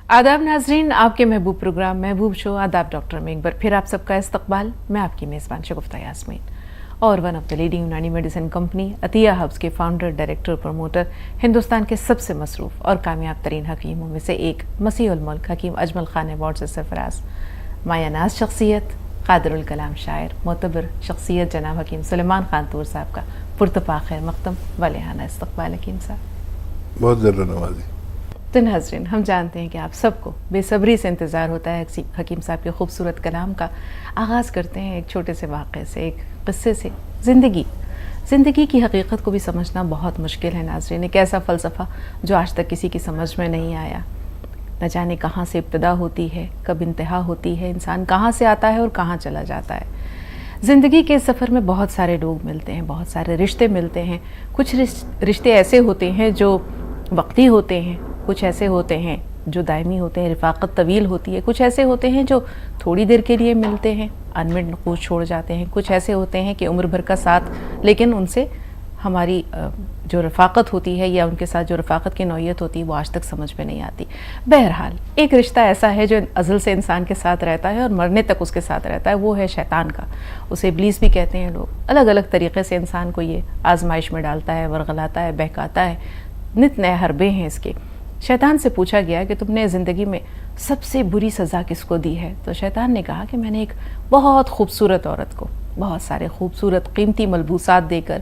आदाब नाजरीन, आपके महबूब प्रोग्राम महबूब शो आदाब डॉक्टर में एक बार फिर आप सबका इस्तकबाल। मैं आपकी मेज़बान शगुफ्ता यास्मीन और वन ऑफ द लीडिंग यूनानी मेडिसिन कंपनी अतिया हब्स के फाउंडर, डायरेक्टर, प्रमोटर, हिंदुस्तान के सबसे मसरूफ़ और कामयाब तरीन हकीमों में से एक, मसीहुल मुल्क हकीम अजमल खान अवार्ड से सरफराज, मायानाज शख्सियत, कादिरुल कलाम शायर, मोतबर शख्सियत जनाब हकीम सुलेमान खान तूर साहब का पुरतपा खैर मकदम वालिहाना इस्तकबाल हकीम साहब। बहुत ज़रूर नवाजी। तो नाज़रीन, हम जानते हैं कि आप सबको बेसब्री से इंतज़ार होता है हकीम साहब के खूबसूरत कलाम का। आगाज़ करते हैं एक छोटे से वाक़े से, एक क़िस्से से। ज़िंदगी की हकीकत को भी समझना बहुत मुश्किल है नाज़रीन। एक ऐसा फ़लसफ़ा जो आज तक किसी की समझ में नहीं आया। न जाने कहाँ से इब्तिदा होती है, कब इंतहा होती है, इंसान कहाँ से आता है और कहाँ चला जाता है। ज़िंदगी के सफ़र में बहुत सारे लोग मिलते हैं, बहुत सारे रिश्ते मिलते हैं। कुछ रिश्ते ऐसे होते हैं जो वक्ती होते हैं, कुछ ऐसे होते हैं जो दायमी होते हैं, रफ़ाक़त तवील होती है। कुछ ऐसे होते हैं जो थोड़ी देर के लिए मिलते हैं, अनमिट नकूश छोड़ जाते हैं। कुछ ऐसे होते हैं कि उम्र भर का साथ, लेकिन उनसे हमारी जो रफ़ाक़त होती है या उनके साथ जो रफ़ाक़त की नौइयत होती है वो आज तक समझ में नहीं आती। बहरहाल एक रिश्ता ऐसा है जो अज़ल से इंसान के साथ रहता है और मरने तक उसके साथ रहता है, वो है शैतान का। उसे इब्लीस भी कहते हैं लोग। अलग अलग तरीक़े से इंसान को ये आजमाइश में डालता है, वरगलाता है, बहकाता है। नित नए हरबे हैं इसके। शैतान से पूछा गया कि तुमने ज़िंदगी में सबसे बुरी सज़ा किसको दी है? तो शैतान ने कहा कि मैंने एक बहुत खूबसूरत औरत को बहुत सारे खूबसूरत कीमती मलबूसात देकर,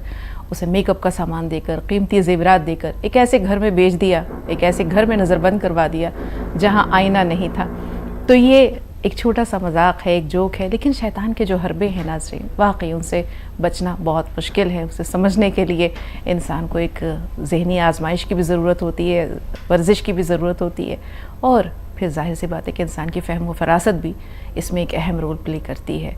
उसे मेकअप का सामान देकर, कीमती ज़ेवरात देकर एक ऐसे घर में बेच दिया, एक ऐसे घर में नज़रबंद करवा दिया जहाँ आईना नहीं था। तो ये एक छोटा सा मजाक है, एक जोक है, लेकिन शैतान के जो हरबे हैं नाज़रीन, वाकई उनसे बचना बहुत मुश्किल है। उसे समझने के लिए इंसान को एक ज़हनी आजमाइश की भी ज़रूरत होती है, वर्जिश की भी ज़रूरत होती है, और फिर जाहिर सी बात है कि इंसान की फ़हम व फरासत भी इसमें एक अहम रोल प्ले करती है।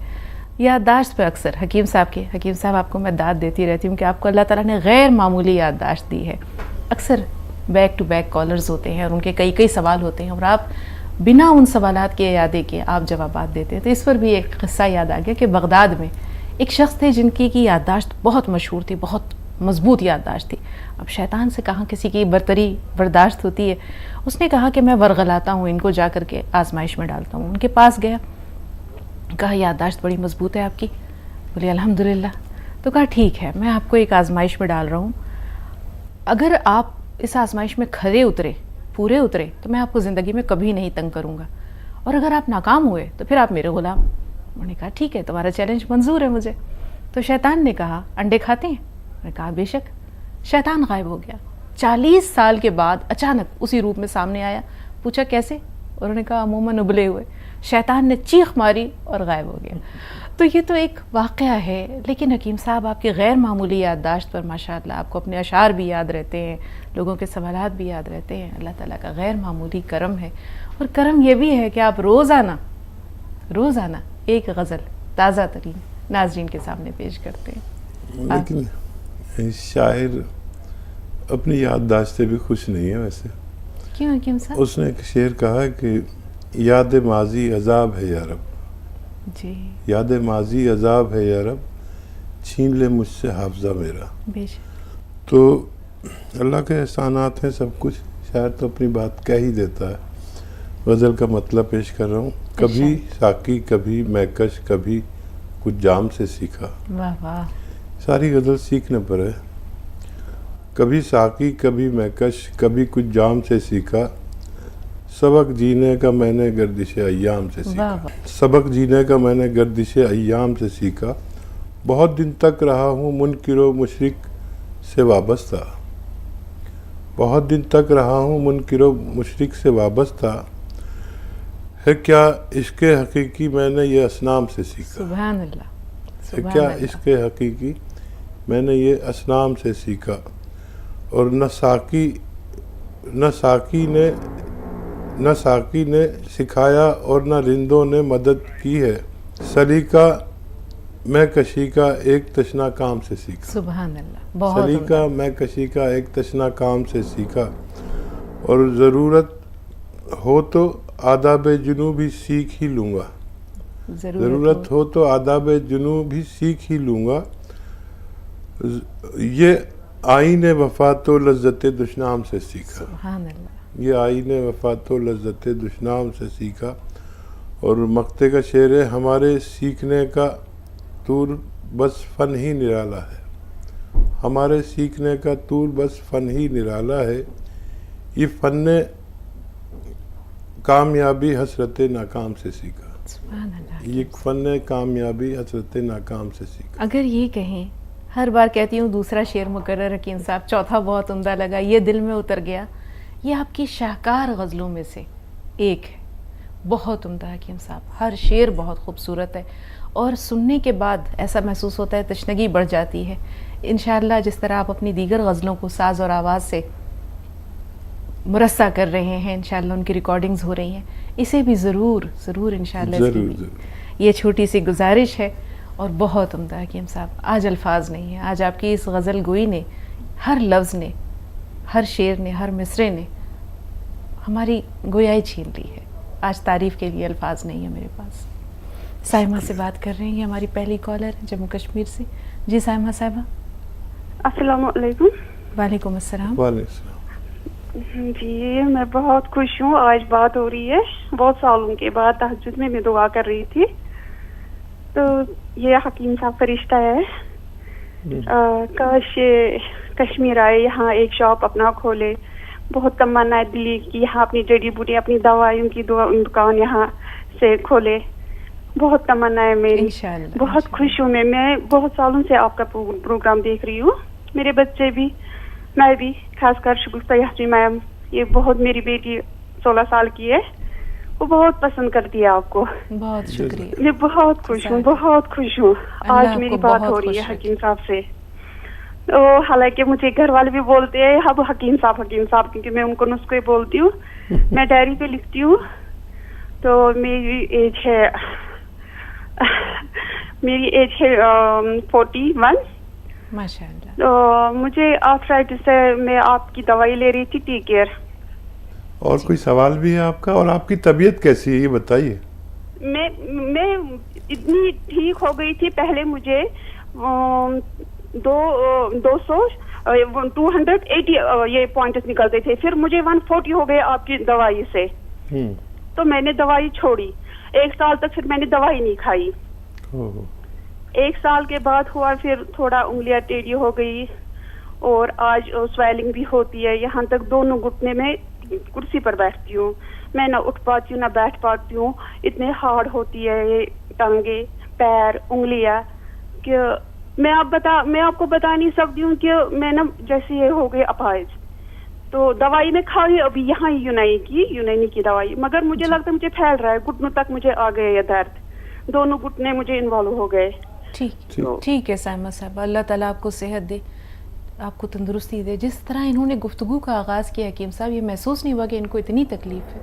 याददाश्त पर अक्सर हकीम साहब आपको मैं दाद देती रहती हूँ कि आपको अल्लाह ताला ने गैर मामूली याददाश्त दी है। अक्सर बैक टू बैक कॉलर्स होते हैं और उनके कई कई सवाल होते हैं और आप बिना उन सवालात के यादें के आप जवाबात देते हैं। तो इस पर भी एक क़िस्सा याद आ गया कि बगदाद में एक शख्स थे जिनकी की याददाश्त बहुत मशहूर थी, बहुत मजबूत याददाश्त थी। अब शैतान से कहाँ किसी की बरतरी बर्दाश्त होती है। उसने कहा कि मैं वरगलाता हूँ, इनको जा कर के आजमाइश में डालता हूँ। उनके पास गया, कहा याददाश्त बड़ी मजबूत है आपकी। बोले अल्हम्दुलिल्लाह। तो कहा ठीक है, मैं आपको एक आजमाइश में डाल रहा हूँ, अगर आप इस आजमाइश में खरे उतरे, पूरे उतरे, तो मैं आपको ज़िंदगी में कभी नहीं तंग करूँगा, और अगर आप नाकाम हुए तो फिर आप मेरे ग़ुलाम। उन्होंने कहा ठीक है, तुम्हारा चैलेंज मंजूर है मुझे। तो शैतान ने कहा अंडे खाते हैं? उन्होंने कहा बेशक। शैतान गायब हो गया। 40 साल के बाद अचानक उसी रूप में सामने आया। पूछा कैसे? उन्होंने कहा अमूमन उबले हुए। शैतान ने चीख मारी और गायब हो गया। तो ये तो एक वाक़या है, लेकिन हकीम साहब आपकी गैर मामूली याददाश्त पर माशाअल्लाह आपको अपने अशार भी याद रहते हैं, लोगों के सवालात भी याद रहते हैं। अल्लाह ताला का गैर मामूली करम है, और करम ये भी है कि आप रोज़ाना एक गज़ल ताज़ा तरीन नाज़रीन के सामने पेश करते हैं। लेकिन शायर अपनी याददाश्त से भी खुश नहीं है वैसे। क्यों हकीम साहब? उसने एक शेर कहा कि याद माजी अजाब है या रब जी, याद माजी अजाब है या रब, छीन ले मुझसे हाफजा मेरा। तो अल्लाह के एहसानात हैं सब कुछ। शायर तो अपनी बात कह ही देता है। गज़ल का मतलब पेश कर रहा हूँ। कभी साकी, कभी मैकश, कभी कुछ जाम से सीखा। वाह वाह। सारी गज़ल सीखने पर है। कभी साकी, कभी मैकश, कभी कुछ जाम से सीखा, सबक जीने का मैंने गर्दिश अय्याम से सीखा। सबक जीने का मैंने गर्दिश अय्याम से सीखा, बहुत दिन तक रहा हूँ मुनकिरो मुशरिक से वाबस्ता। बहुत दिन तक रहा हूँ मुनकिरो मुशरिक से वाबस्ता, है क्या इश्क़े हकीकी मैंने ये असनाम से सीखा। सुभान अल्लाह। है क्या इश्क़े हकीकी मैंने ये असनाम से सीखा। और न साकी ने सिखाया और न रिंदों ने मदद की है, सलीका मैं कशी का एक तशना काम से सीखा। सुभान अल्लाह। बहुत सलीका मैं कशी का एक तशना काम से सीखा, और ज़रूरत हो तो आदाब जुनूब भी सीख ही लूँगा। ज़रूरत हो तो आदाब जुनूब भी सीख ही लूँगा। ये आईने वफा तो लज्जत दुश्नाम से सीखा। सुभान अल्लाह। ये आईने वफा तो लज्जत दुश्नाम से सीखा। और मक्ते का शेर है, हमारे सीखने का तूर बस फन ही निराला है। हमारे सीखने का तूर बस फन ही निराला है। ये फन ने कामयाबी हसरत नाकाम से सीखा। सुभान अल्लाह। ये फन ने कामयाबी हसरत नाकाम से सीखा। अगर ये कहें, हर बार कहती हूँ दूसरा शेर मुकर्रर हकीम साहब, चौथा बहुत उम्दा लगा, ये दिल में उतर गया। ये आपकी शाहकार गज़लों में से एक है, बहुत उम्दा हकीम साहब। हर शेर बहुत खूबसूरत है और सुनने के बाद ऐसा महसूस होता है तशनगी बढ़ जाती है। इंशाअल्लाह जिस तरह आप अपनी दीगर गज़लों को साज और आवाज़ से मुरस्सा कर रहे हैं, इंशाअल्लाह उनकी रिकॉर्डिंग्स हो रही हैं, इसे भी ज़रूर इंशाअल्लाह जरूर। ये छोटी सी गुजारिश है। और बहुत उम्दा हकीम साहब, आज अल्फाज नहीं है, आज आपकी इस गज़ल गोई ने, हर लफ्ज़ ने, हर शेर ने, हर मिसरे ने हमारी गोयाई छीन ली है। आज तारीफ़ के लिए अल्फाज नहीं है मेरे पास। साइमा से बात कर रहे हैं, हमारी पहली कॉलर है जम्मू कश्मीर से। जी साइमा साहिबा। अस्सलाम वालेकुम। वालेकुम अस्सलाम। वालेकुम। जी मैं बहुत खुश हूँ, आज बात हो रही है। बहुत सालों के बाद तहज्जुद में मैं दुआ कर रही थी, तो ये हकीम साहब फरिश्ता है। काश ये कश्मीर आए, यहाँ एक शॉप अपना खोले। बहुत तमन्ना है दिली की यहाँ अपनी जड़ी बूटी, अपनी दवाइयों की दुकान यहाँ से खोले। बहुत तमन्ना है मेरी। इंशाअल्लाह। बहुत खुश हूँ मैं बहुत सालों से आपका प्रोग्राम देख रही हूँ। मेरे बच्चे भी, मैं भी, खासकर शगुफ्ता यास्मीन मैम, ये बहुत, मेरी बेटी 16 साल की है, वो बहुत पसंद करती है आपको। बहुत शुक्रिया। मैं बहुत खुश हूँ, बहुत खुश हूँ। आज मेरी बात हो रही है खुश हकीम साहब से। तो हालांकि मुझे घर वाले भी बोलते हैं अब हकीम साहब, क्योंकि मैं उनको नुस्खे बोलती हूँ। मैं डायरी पे लिखती हूँ। तो मेरी एज है 41। माशाअल्लाह। तो मुझे आर्थराइटिस है, मैं आपकी दवाई ले रही थी, टी केयर। और कोई सवाल भी है आपका? और आपकी तबीयत कैसी है ये बताइए। मैं इतनी ठीक हो गई थी, पहले मुझे 280 ये पॉइंट्स निकलते थे, फिर मुझे 140 हो गए आपकी दवाई से। तो मैंने दवाई छोड़ी। 1 साल तक फिर मैंने दवाई नहीं खाई। 1 साल के बाद हुआ फिर थोड़ा उंगलियां टेढ़ी हो गई और आज स्वेलिंग भी होती है। यहाँ तक दोनों घुटने में कुर्सी पर बैठती हूँ, मैं ना उठ पाती हूँ ना बैठ पाती हूँ। इतने हार्ड होती है ये टांगे, पैर, उंगलियां कि मैं आपको बता नहीं सकती हूँ कि मैं ना जैसे ये हो गई अपाहिज। तो दवाई में खा रही अभी यहाँ यूनानी की दवाई, मगर मुझे लगता है मुझे फैल रहा है, घुटनों तक मुझे आ गया ये दर्द, दोनों घुटने मुझे इन्वॉल्व हो गए। ठीक है साइमा साहब, अल्लाह ताला आपको सेहत दे, आपको तंदुरुस्ती दे। जिस तरह इन्होंने गुफ्तगू का आगाज़ किया हकीम साहब, ये महसूस नहीं हुआ कि इनको इतनी तकलीफ है।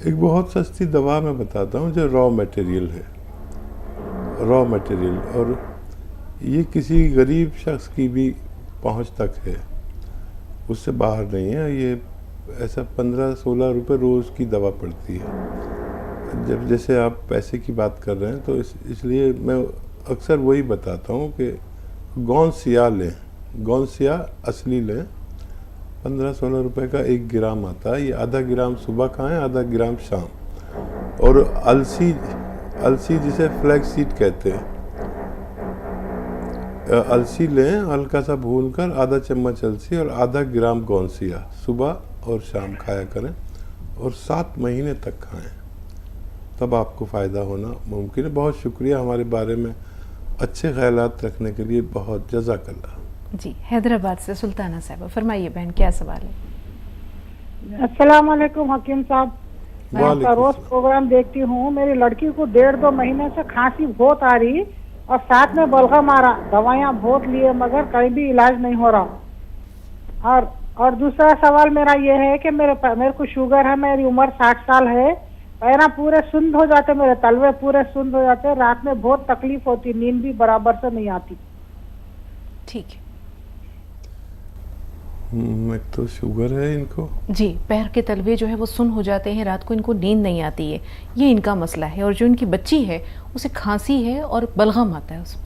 एक बहुत सस्ती दवा मैं बताता हूँ जो रॉ मटेरियल है, रॉ मटेरियल, और ये किसी गरीब शख्स की भी पहुँच तक है, उससे बाहर नहीं है। ये ऐसा 15-16 रुपये रोज़ की दवा पड़ती है। जब जैसे आप पैसे की बात कर रहे हैं तो इसलिए मैं अक्सर वही बताता हूँ कि गौनसिया लें, गौनसिया असली लें। 15-16 रुपए का 1 ग्राम आता है। ये आधा ग्राम सुबह खाएं, आधा ग्राम शाम। और अलसी जिसे फ्लैक्स सीड कहते हैं, अलसी लें, हल्का सा भूनकर आधा चम्मच अलसी और आधा ग्राम गौनसिया सुबह और शाम खाया करें और 7 महीने तक खाएं, तब आपको फ़ायदा होना मुमकिन है। बहुत शुक्रिया हमारे बारे में अच्छे ख्यालात रखने के लिए, बहुत जज़ाकल्लाह। जी, हैदराबाद से सुल्ताना साहब, फरमाइए बहन, क्या सवाल है? अस्सलाम वालेकुम हकीम साहब, मैं आपका रोज प्रोग्राम देखती हूँ। मेरी लड़की को 1.5-2 महीने से खांसी बहुत आ रही और साथ में बलगम आ रहा, दवाइयाँ बहुत लिए मगर कहीं भी इलाज नहीं हो रहा। और दूसरा सवाल मेरा ये है कि मेरे को शुगर है, मेरी उम्र 60 साल है, पैरा पूरे सुंद हो जाते, मेरे तलवे पूरे सुंद हो जाते, रात में बहुत तकलीफ होती, नींद भी बराबर से नहीं आती। ठीक है मैं तो शुगर है इनको जी, पैर के तलवे जो है वो सुन हो जाते हैं, रात को इनको नींद नहीं आती है, ये इनका मसला है। और जो इनकी बच्ची है उसे खांसी है और बलगम आता है उसमें।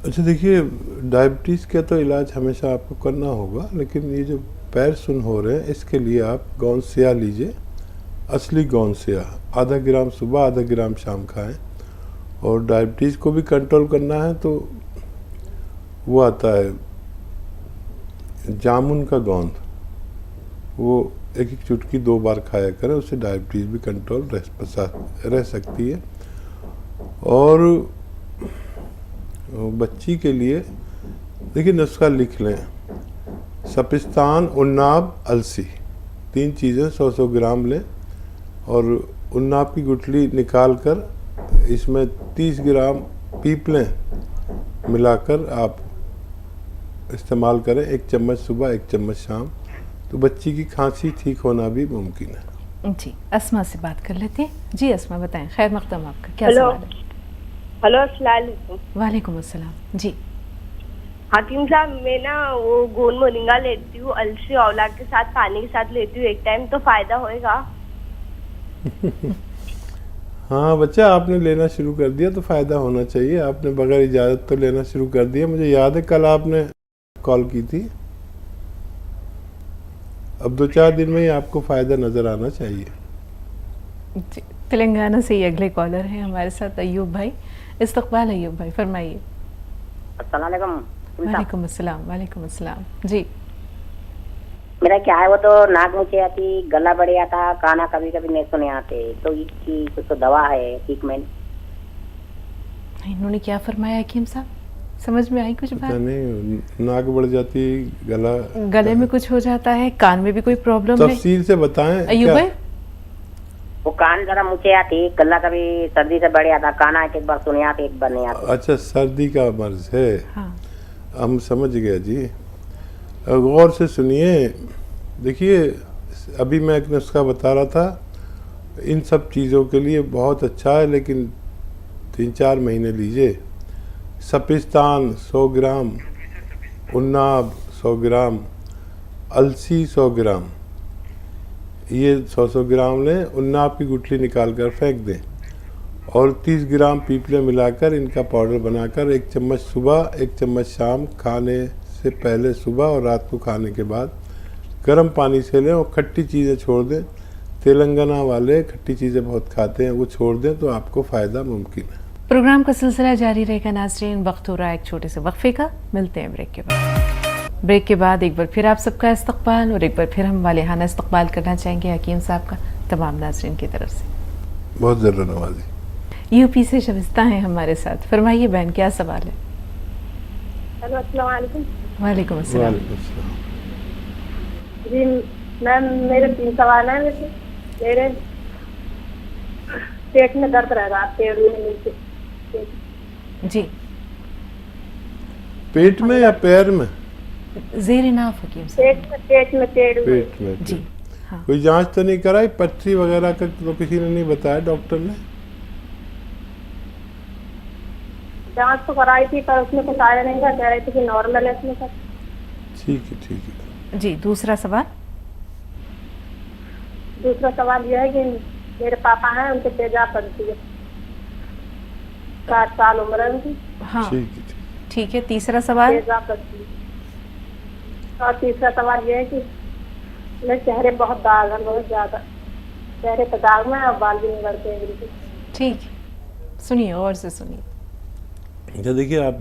अच्छा देखिए, डायबिटीज़ का तो इलाज हमेशा आपको करना होगा, लेकिन ये जो पैर सुन्न हो रहे हैं इसके लिए आप गोंद स्याह लीजिए, असली गोंद स्याह। आधा ग्राम सुबह, आधा ग्राम शाम खाएं। और डायबिटीज़ को भी कंट्रोल करना है तो वो आता है जामुन का गोंद, वो एक एक चुटकी 2 बार खाया करें, उससे डायबिटीज़ भी कंट्रोल रह सकती है। और बच्ची के लिए देखिए नुस्खा लिख लें, सपिस्तान, उन्नाब, अलसी, 3 चीज़ें 100-100 ग्राम लें और उन्नाब की गुठली निकाल कर इसमें 30 ग्राम पीपलें मिलाकर आप इस्तेमाल करें, 1 चम्मच सुबह 1 चम्मच शाम, तो बच्ची की खांसी ठीक होना भी मुमकिन है। जी, अस्मा से बात कर लेते हैं। जी अस्मा बताएं, खैर मकदम आपका क्या हेलो। सवाल है? हेलो, अस्सलाम वालेकुम। वालेकुम अस्सलाम। जी हकीम साहब, मैं ना वो गोंद मोरिंगा लेती हूँ, अलसी आंवला के साथ पानी के साथ लेती हूँ एक टाइम, तो फायदा होएगा? हाँ बच्चा, आपने लेना शुरू कर दिया तो फ़ायदा होना चाहिए। आपने बगैर इजाज़त तो लेना शुरू कर दिया। मुझे याद है कल आपने कॉल की थी। अब 2-4 दिन में ही आपको फ़ायदा नज़र आना चाहिए। जी, तेलंगाना से ही अगले कॉलर हैं हमारे साथ, अयूब भाई। इस्तकबाल अयूब भाई, फरमाइए। अस्सलाम वालेकुम। वालेकुम अस्सलाम। वालेकुम अस्सलाम। जी मेरा क्या है, वो तो नाक नीचे आती, गला बढ़ आता, खाना कभी कभी नहीं सुने आते, तो इसकी कुछ तो दवा है ट्रीटमेंट? इन्होंने क्या फरमाया हकीम साहब, समझ में आई कुछ बात? नहीं, नाक बढ़ जाती, गले में कुछ हो जाता है, कान में भी कोई प्रॉब्लम है? तफसील से बताएं। अयूब भाई, वो कान जरा मुझे आती, गला कभी सर्दी से बढ़ आता, खाना एक बार सुने आते, एक बार नहीं आते। अच्छा, सर्दी का मर्ज है। हाँ हम समझ गए जी। गौर से सुनिए। देखिए, अभी मैं एक नुस्खा बता रहा था, इन सब चीज़ों के लिए बहुत अच्छा है, लेकिन 3-4 महीने लीजिए। सपिस्तान 100 ग्राम, उन्नाब 100 ग्राम, अलसी 100 ग्राम, ये 100-100 ग्राम लें। उन्नाब की गुठली निकाल कर फेंक दें और 30 ग्राम पीपले मिलाकर इनका पाउडर बनाकर 1 चम्मच सुबह 1 चम्मच शाम, खाने से पहले सुबह और रात को खाने के बाद गर्म पानी से लें। और खट्टी चीज़ें छोड़ दें। तेलंगाना वाले खट्टी चीज़ें बहुत खाते हैं, वो छोड़ दें तो आपको फ़ायदा मुमकिन है। प्रोग्राम का सिलसिला जारी रहेगा नाज़रीन। वक्त हो रहा है एक छोटे से वक्फे का, मिलते हैं ब्रेक के बाद। ब्रेक के बाद एक बार फिर आप सबका इस्तकबाल, और एक बार फिर हम वालिहाना इस्तकबाल करना चाहेंगे हकीम साहब का तमाम नाज़रीन की तरफ से। बहुत ज़रूर नवाजी। यूपी से शबिस्ता हैं हमारे साथ। फरमाइए बहन, क्या सवाल है? हेलो, अस्सलाम वालेकुम। वालेकुम अस्सलाम। जी मैम, मेरे 3 सवाल हैं। वैसे मेरे पेट में दर्द रह रहा है, पेट में नीचे। जी, पेट में या पैर में? ज़ेर नाफ हकीम साहब। पेट में। जी हाँ। कोई जांच तो नहीं कराई, पथरी वगैरह का तो किसी ने नहीं बताया, डॉक्टर ने? जांच तो कराई थी पर उसमें कुछ आया नहीं था, कह रहे थे कि नॉर्मल है इसमें सब। ठीक है, ठीक है। जी, दूसरा सवाल? दूसरा सवाल यह है कि मेरे पापा हैं, उनके तेजाब बनती है, 60 साल उम्र है उनकी। हाँ ठीक है, ठीक है। ठीक है। तीसरा सवाल? तेजाब बनती है। और तीसरा सवाल यह है कि मेरे चेहरे बहुत दाग है, बहुत ज्यादा चेहरे पर दाग में, और बाल भी नहीं बढ़ते हैं बिल्कुल। ठीक है, सुनिए और से सुनिए। अच्छा देखिए, आप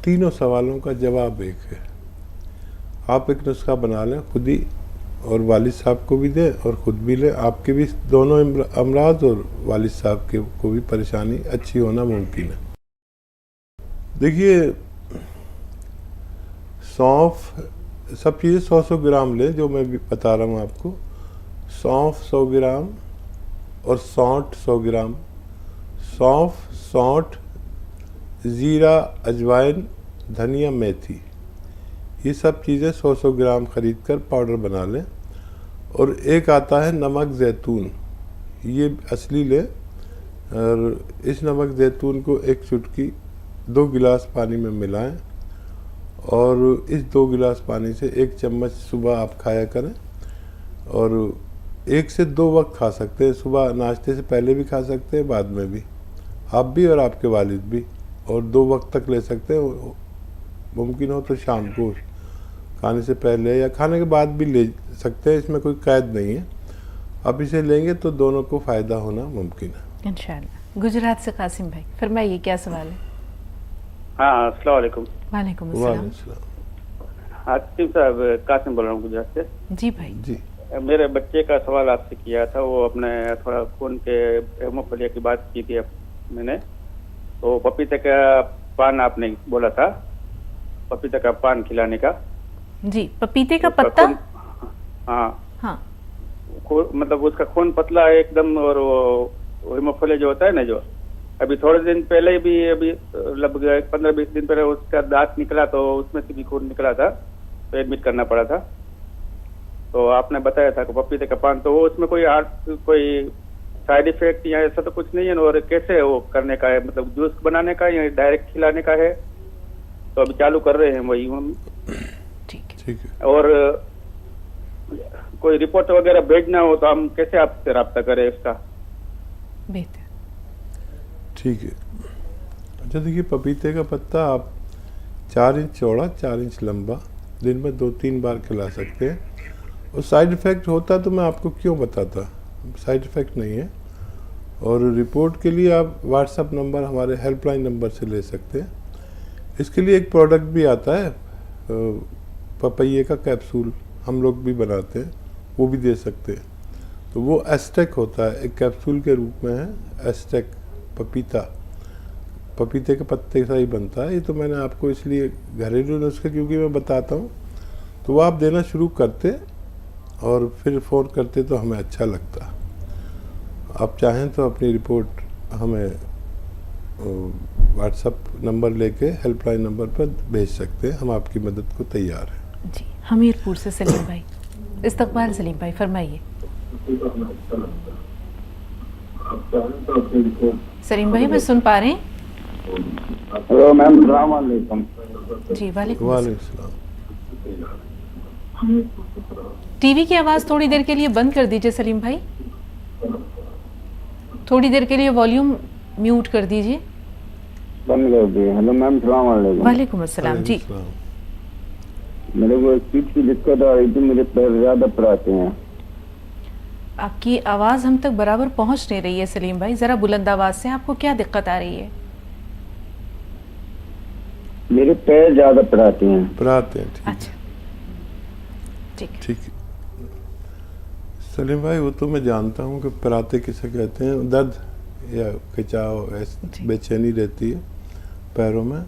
तीनों सवालों का जवाब एक है। आप एक नुस्खा बना लें खुद ही, और वालिद साहब को भी दें और ख़ुद भी लें। आपके भी दोनों अमराज और वालिद साहब के को भी परेशानी अच्छी होना मुमकिन है। देखिए, सौंफ, सब चीज़ें 100-100 ग्राम लें, जो मैं भी बता रहा हूँ आपको। सौंफ 100 ग्राम और सौंठ 100 ग्राम। सौंफ, सौंठ, ज़ीरा, अजवाइन, धनिया, मेथी, ये सब चीज़ें 100-100 ग्राम ख़रीद कर पाउडर बना लें। और एक आता है नमक ज़ैतून, ये असली लें। और इस नमक ज़ैतून को 1 चुटकी 2 गिलास पानी में मिलाएं, और इस 2 गिलास पानी से 1 चम्मच सुबह आप खाया करें। और 1 से 2 वक्त खा सकते हैं, सुबह नाश्ते से पहले भी खा सकते हैं, बाद में भी, आप भी और आपके वालिद भी। और 2 वक्त तक ले सकते हैं। मुमकिन हो तो शाम को खाने से पहले या खाने के बाद भी ले सकते हैं, इसमें कोई कैद नहीं है। आप इसे लेंगे तो दोनों को फ़ायदा होना मुमकिन है इंशाल्लाह। गुजरात से कासिम भाई, फरमाइए क्या सवाल है? हाँ, अस्सलाम वालेकुम। वालेकुम वालेकुम अस्सलाम। सलाम। हातिम साहब, कासिम बोल रहा हूँ गुजरात से। जी भाई। जी मेरे बच्चे का सवाल आपसे किया था, वो अपने थोड़ा खून के हेमोफीलिया की बात की थी मैंने, तो पपीते का पान आपने बोला था, पपीते का पान खिलाने का। जी, पपीते का उसका पत्ता। हाँ हाँ मतलब उसका खून पतला है एकदम, और वो हेमोफीलिया जो होता है ना, जो अभी थोड़े दिन पहले भी, अभी लगभग 15-20 दिन पहले उसका दांत निकला, तो उसमें से भी खून निकला था, तो एडमिट करना पड़ा था। तो आपने बताया था कि पपीते का पान, तो वो उसमें कोई साइड इफेक्ट या ऐसा तो कुछ नहीं है, और कैसे वो करने का है, मतलब जूस बनाने का या डायरेक्ट खिलाने का है? तो अभी चालू कर रहे हैं वही हम। ठीक है। और कोई रिपोर्ट वगैरह भेजना हो तो हम कैसे आपसे रब्ता करें इसका? बेहतर। ठीक है। अच्छा देखिए, पपीते का पत्ता आप 4 इंच चौड़ा 4 इंच लंबा दिन में 2-3 बार खिला सकते हैं। और साइड इफ़ेक्ट होता तो मैं आपको क्यों बताता, साइड इफ़ेक्ट नहीं है। और रिपोर्ट के लिए आप व्हाट्सएप नंबर हमारे हेल्पलाइन नंबर से ले सकते हैं। इसके लिए एक प्रोडक्ट भी आता है, पपैये का कैप्सूल हम लोग भी बनाते हैं, वो भी दे सकते हैं। तो वो एस्टेक होता है, एक कैप्सूल के रूप में है एस्टेक। पपीते के पत्ते से ही बनता है। ये तो मैंने आपको इसलिए घरेलू नुस्खे क्योंकि मैं बताता हूँ, तो वो आप देना शुरू करते और फिर फ़ोन करते तो हमें अच्छा लगता। आप चाहें तो अपनी रिपोर्ट हमें व्हाट्सएप नंबर लेके हेल्पलाइन नंबर पर भेज सकते हैं, हम आपकी मदद को तैयार हैं। जी, हमीरपुर से सलीम भाई, इस्तकबाल सलीम भाई, फरमाइए। सलीम भाई, मैं सुन पा रहे हैं? हेलो मैम, अस्सलाम वालेकुम। जी वालेकुम। वालेकुम। टीवी की आवाज़ थोड़ी देर के लिए बंद कर दीजिए सलीम भाई, थोड़ी देर के लिए वॉल्यूम म्यूट कर दीजिए। बंद कर दिए। हेलो मैम, अस्सलाम वालेकुम। वालेकुम अस्सलाम। जी, मेरे को स्पीच की दिक्कत आ रही थी, मेरे पैर ज्यादा पराते हैं। आपकी आवाज़ हम तक बराबर पहुंच नहीं रही है सलीम भाई, ज़रा बुलंद आवाज़ से, आपको क्या दिक्कत आ रही है? मेरे पैर ज्यादा पराते हैं। अच्छा, ठीक है सलीम भाई, वो तो मैं जानता हूँ कि पराते किसे कहते हैं। दर्द या खिंचाव, बेचैनी रहती है पैरों में।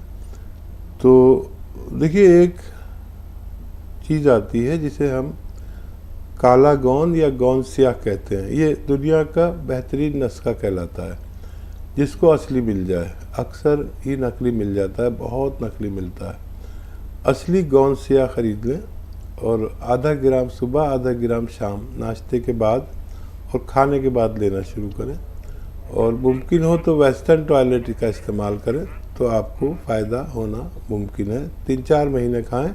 तो देखिए, एक चीज़ आती है जिसे हम काला गोंद या गोंद स्याह कहते हैं। ये दुनिया का बेहतरीन नुस्खा कहलाता है, जिसको असली मिल जाए। अक्सर ही नकली मिल जाता है, बहुत नकली मिलता है। असली गोंद स्याह ख़रीद लें और आधा ग्राम सुबह, आधा ग्राम शाम, नाश्ते के बाद और खाने के बाद लेना शुरू करें। और मुमकिन हो तो वेस्टर्न टॉयलेट का इस्तेमाल करें, तो आपको फ़ायदा होना मुमकिन है। 3-4 महीने खाएं।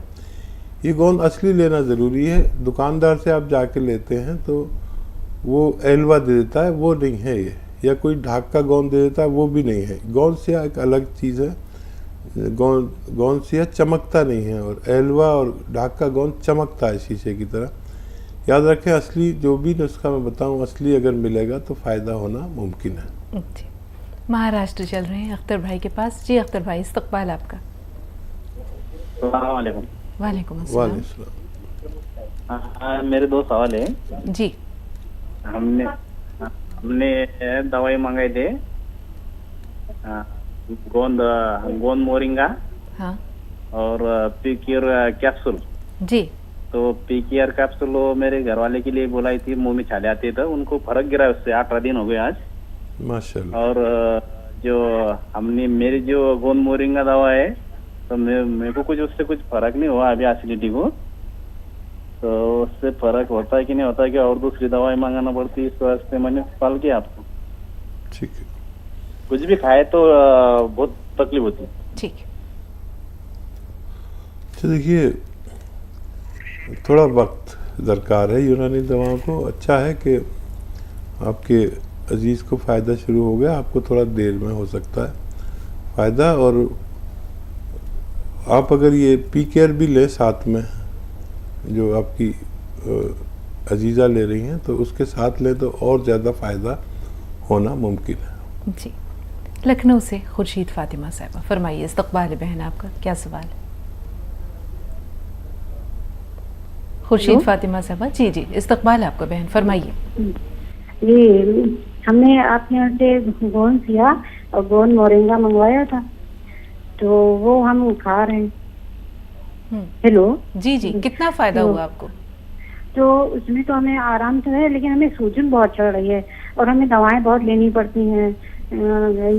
ये गोंद असली लेना ज़रूरी है। दुकानदार से आप जाके लेते हैं तो वो एलवा दे देता है, वो नहीं है ये। या कोई ढाक का गोंद दे देता है, वो भी नहीं है। गोंद स्याह एक अलग चीज़ है। गोंद स्याह चमकता नहीं है, और एलवा और ढाक का गोंद चमकता है शीशे की तरह। याद रखें, असली जो भी नुस्खा मैं बताऊं, असली अगर मिलेगा तो फ़ायदा होना मुमकिन है। जी, महाराष्ट्र चल रहे हैं अख्तर भाई के पास। जी अख्तर भाई, इस्तकबाल आपका। अस्सलाम वालेकुम। वालेकुम अस्सलाम। मेरे 2 सवाल है जी। हमने दवाई मंगाई थे, गोंद मोरिंगा, हाँ, और पीक्योर कैप्सूल। जी। तो पीक्योर कैप्सूल मेरे घर वाले के लिए बोलाई थी, मुंह में छाले आते थे, उनको फर्क गिरा, उससे 18 दिन हो गए आज, माशाल्लाह। और जो हमने मेरी जो गोंद मोरिंगा दवा है, तो मेरे को कुछ उससे कुछ फर्क नहीं हुआ अभी एसिडिटी को। तो उससे फर्क होता है कि नहीं होता है, कि और दूसरी दवाई मंगाना पड़ती है? इस वास्ते मैंने कॉल किया आपको। ठीक है। कुछ भी खाए तो बहुत तकलीफ होती है। ठीक है। तो देखिए, थोड़ा वक्त दरकार है यूनानी दवाओं को। अच्छा है कि आपके अजीज़ को फ़ायदा शुरू हो गया, आपको थोड़ा देर में हो सकता है। फ़ायदा। और आप अगर ये पी केयर भी लें साथ में, जो आपकी अजीज़ा ले रही हैं, तो उसके साथ लें तो और ज़्यादा फ़ायदा होना मुमकिन है। जी, लखनऊ से खुर्शीद फातिमा साहिबा, फरमाइए इस्तकबाल बहन, आपका क्या सवाल है? खुर्शीद फातिमा साहिबा, जी जी, इस्तकबाल आपका बहन, फरमाइए। जी, हमने आपके यहाँ से गोंद किया और गोंद मोरिंगा मंगवाया था, तो वो हम खा रहे हैं। हेलो, जी जी, कितना फ़ायदा हुआ आपको? तो उसमें तो हमें आराम तो है, लेकिन हमें सूजन बहुत चढ़ रही है और हमें दवाएं बहुत लेनी पड़ती हैं।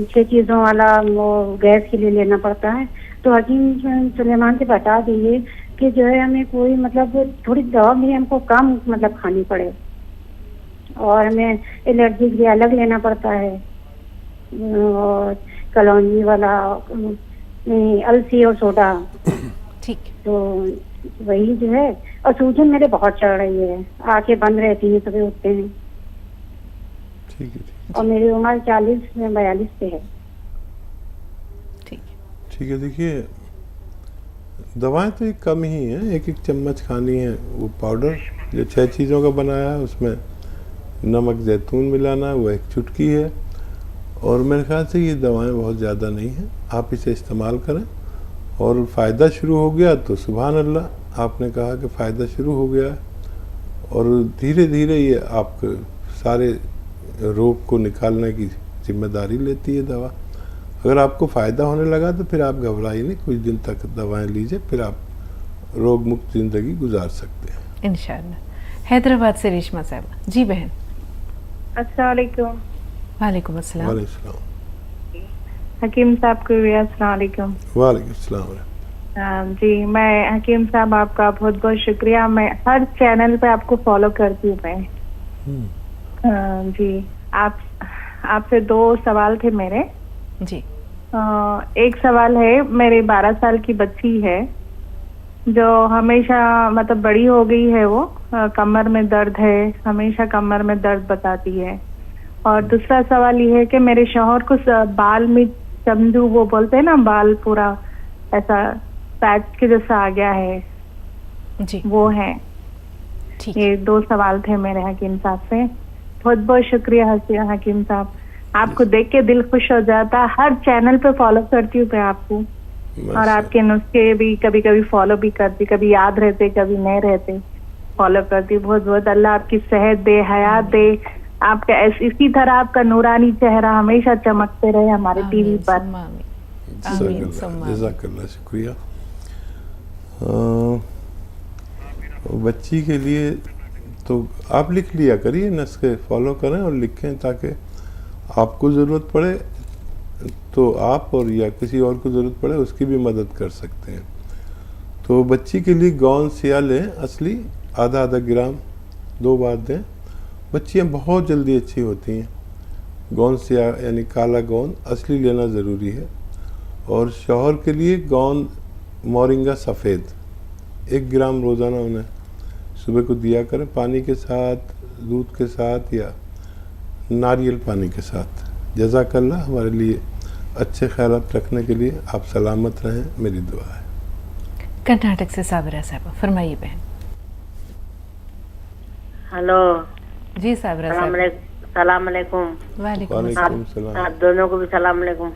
6 चीज़ों वाला वो गैस के लिए लेना पड़ता है। तो हकीम सुलेमान से बता दीजिए कि जो है हमें कोई मतलब थोड़ी दवा भी हमको कम मतलब खानी पड़े, और हमें एलर्जी के लिए अलग लेना पड़ता है, और कलौंजी वाला अलसी और सोडा। ठीक। तो वही जो है, और सूजन मेरे बहुत चढ़ रही है, आंखें बंद रहती हैं, सुबह उठते हैं। ठीक है। और मेरी उम्र 40-42 पे है। ठीक है। देखिए, दवाएं तो एक कम ही हैं, 1-1 चम्मच खानी है। वो पाउडर जो 6 चीज़ों का बनाया है, उसमें नमक जैतून मिलाना है, वो 1 चुटकी है। और मेरे ख्याल से ये दवाएं बहुत ज़्यादा नहीं हैं, आप इसे इस्तेमाल करें। और फ़ायदा शुरू हो गया तो सुभान अल्लाह, आपने कहा कि फ़ायदा शुरू हो गया है, और धीरे धीरे ये आपके सारे रोग को निकालने की जिम्मेदारी लेती है दवा। अगर आपको फ़ायदा होने लगा तो फिर आप घबराइए नहीं, कुछ दिन तक दवाएं लीजिए, फिर आप रोग मुक्त ज़िंदगी गुजार सकते हैं इंशाअल्लाह। हैदराबाद से रेशमा साहिबा, जी बहन। अस्सलाम वालेकुम। वालेकुम अस्सलाम। वालेकुम सलाम। हकीम साहब को भी अस्सलाम वालेकुम। वालेकुम सलाम। जी, मैं हकीम साहब आपका बहुत बहुत शुक्रिया। मैं हर चैनल पे आपको फॉलो करती हूँ मैं। जी, आपसे 2 सवाल थे मेरे। जी। एक सवाल है, मेरी 12 साल की बच्ची है जो हमेशा मतलब बड़ी हो गई है, वो कमर में दर्द है, हमेशा कमर में दर्द बताती है। और दूसरा सवाल ये है कि मेरे शौहर को बाल में चमदू, वो बोलते हैं ना, बाल पूरा ऐसा पैच के जैसा आ गया है जी, वो है। ये 2 सवाल थे मेरे हकीम साहब से। बहुत बहुत शुक्रिया हकीम साहब, आपको देख के दिल खुश हो जाता। हर चैनल पे फॉलो करती हूँ मैं आपको, और आपके नुस्खे भी कभी कभी फॉलो भी करती, कभी याद रहते कभी नहीं रहते, फॉलो करती। बहुत बहुत अल्लाह आपकी सेहत दे, हयात दे, आपका इसी तरह आपका नूरानी चेहरा हमेशा चमकते रहे हमारे टीवी पर। जज़ाकल्लाह, शुक्रिया। बच्ची के लिए तो आप लिख लिया करिए, नुस्खे फॉलो करें और लिखें, ताकि आपको ज़रूरत पड़े तो आप और या किसी और को ज़रूरत पड़े उसकी भी मदद कर सकते हैं। तो बच्ची के लिए गोंद सिया लें, असली आधा ग्राम 2 बार दें। बच्चियाँ बहुत जल्दी अच्छी होती हैं। गोंद सिया यानी काला गोंद असली लेना ज़रूरी है। और शौहर के लिए गोंद मोरिंगा सफ़ेद 1 ग्राम रोज़ाना उन्हें सुबह को दिया करें, पानी के साथ, दूध के साथ या नारियल पानी के साथ। जज़ाकल्लाह, हमारे लिए अच्छे ख्यालात रखने के लिए आप सलामत रहें, मेरी दुआ है। कर्नाटक से साबरा साहबा, फरमाइए बहन। हेलो जी साबरा साहब, सलाम अलैकुम। वालेकुम सलाम। आप दोनों को भी सलाम अलैकुम।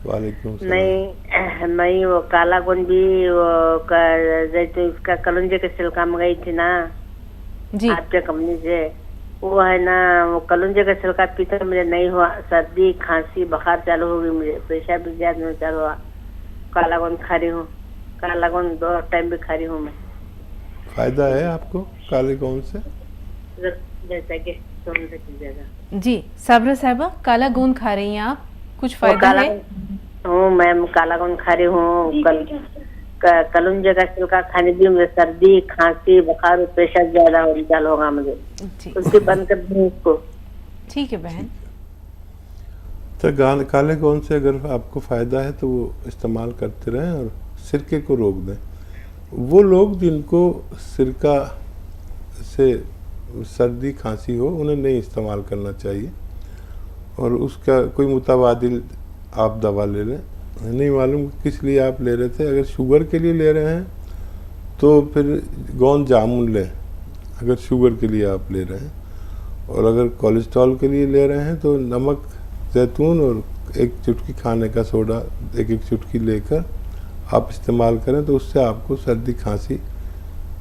वालेकुम सलाम। नहीं वो काला गुन भी वो जैसे उसका कलुंजे के छिलका मंगाई थी ना जी, आपके कंपनी से, वो है ना, वो कलुंजे का छिलका पीते मुझे नहीं हुआ, सर्दी खांसी बुखार चालू हो गई, मुझे प्रेशर भी ज्यादा नहीं चालू हुआ। काला गुन खा रही हूँ, काला गुन 2 टाइम भी खा रही हूँ मैं। फायदा है आपको काले गोंद से? जैसा कि जी साबरा साहबा, काला गोंद खा रही हैं आप, कुछ फायदा है? हूँ मैम, काला गुन खा रही हूँ, कलुंजे का छिलका खाने भी मुझे सर्दी खांसी बुखार और प्रेशर ज्यादा होगा मुझे, उसकी बंद कर दूँ उसको। ठीक है बहन। तो काले गोंद से अगर आपको फ़ायदा है तो वो इस्तेमाल करते रहें और सिरके को रोक दें। वो लोग जिनको सिरका से सर्दी खांसी हो उन्हें नहीं इस्तेमाल करना चाहिए, और उसका कोई मुतबादिल आप दवा ले लें। नहीं मालूम किस लिए आप ले रहे थे। अगर शुगर के लिए ले रहे हैं तो फिर गोंद जामुन लें, अगर शुगर के लिए आप ले रहे हैं। और अगर कोलेस्ट्रॉल के लिए ले रहे हैं तो नमक, जैतून और एक चुटकी खाने का सोडा, एक चुटकी लेकर आप इस्तेमाल करें तो उससे आपको सर्दी खांसी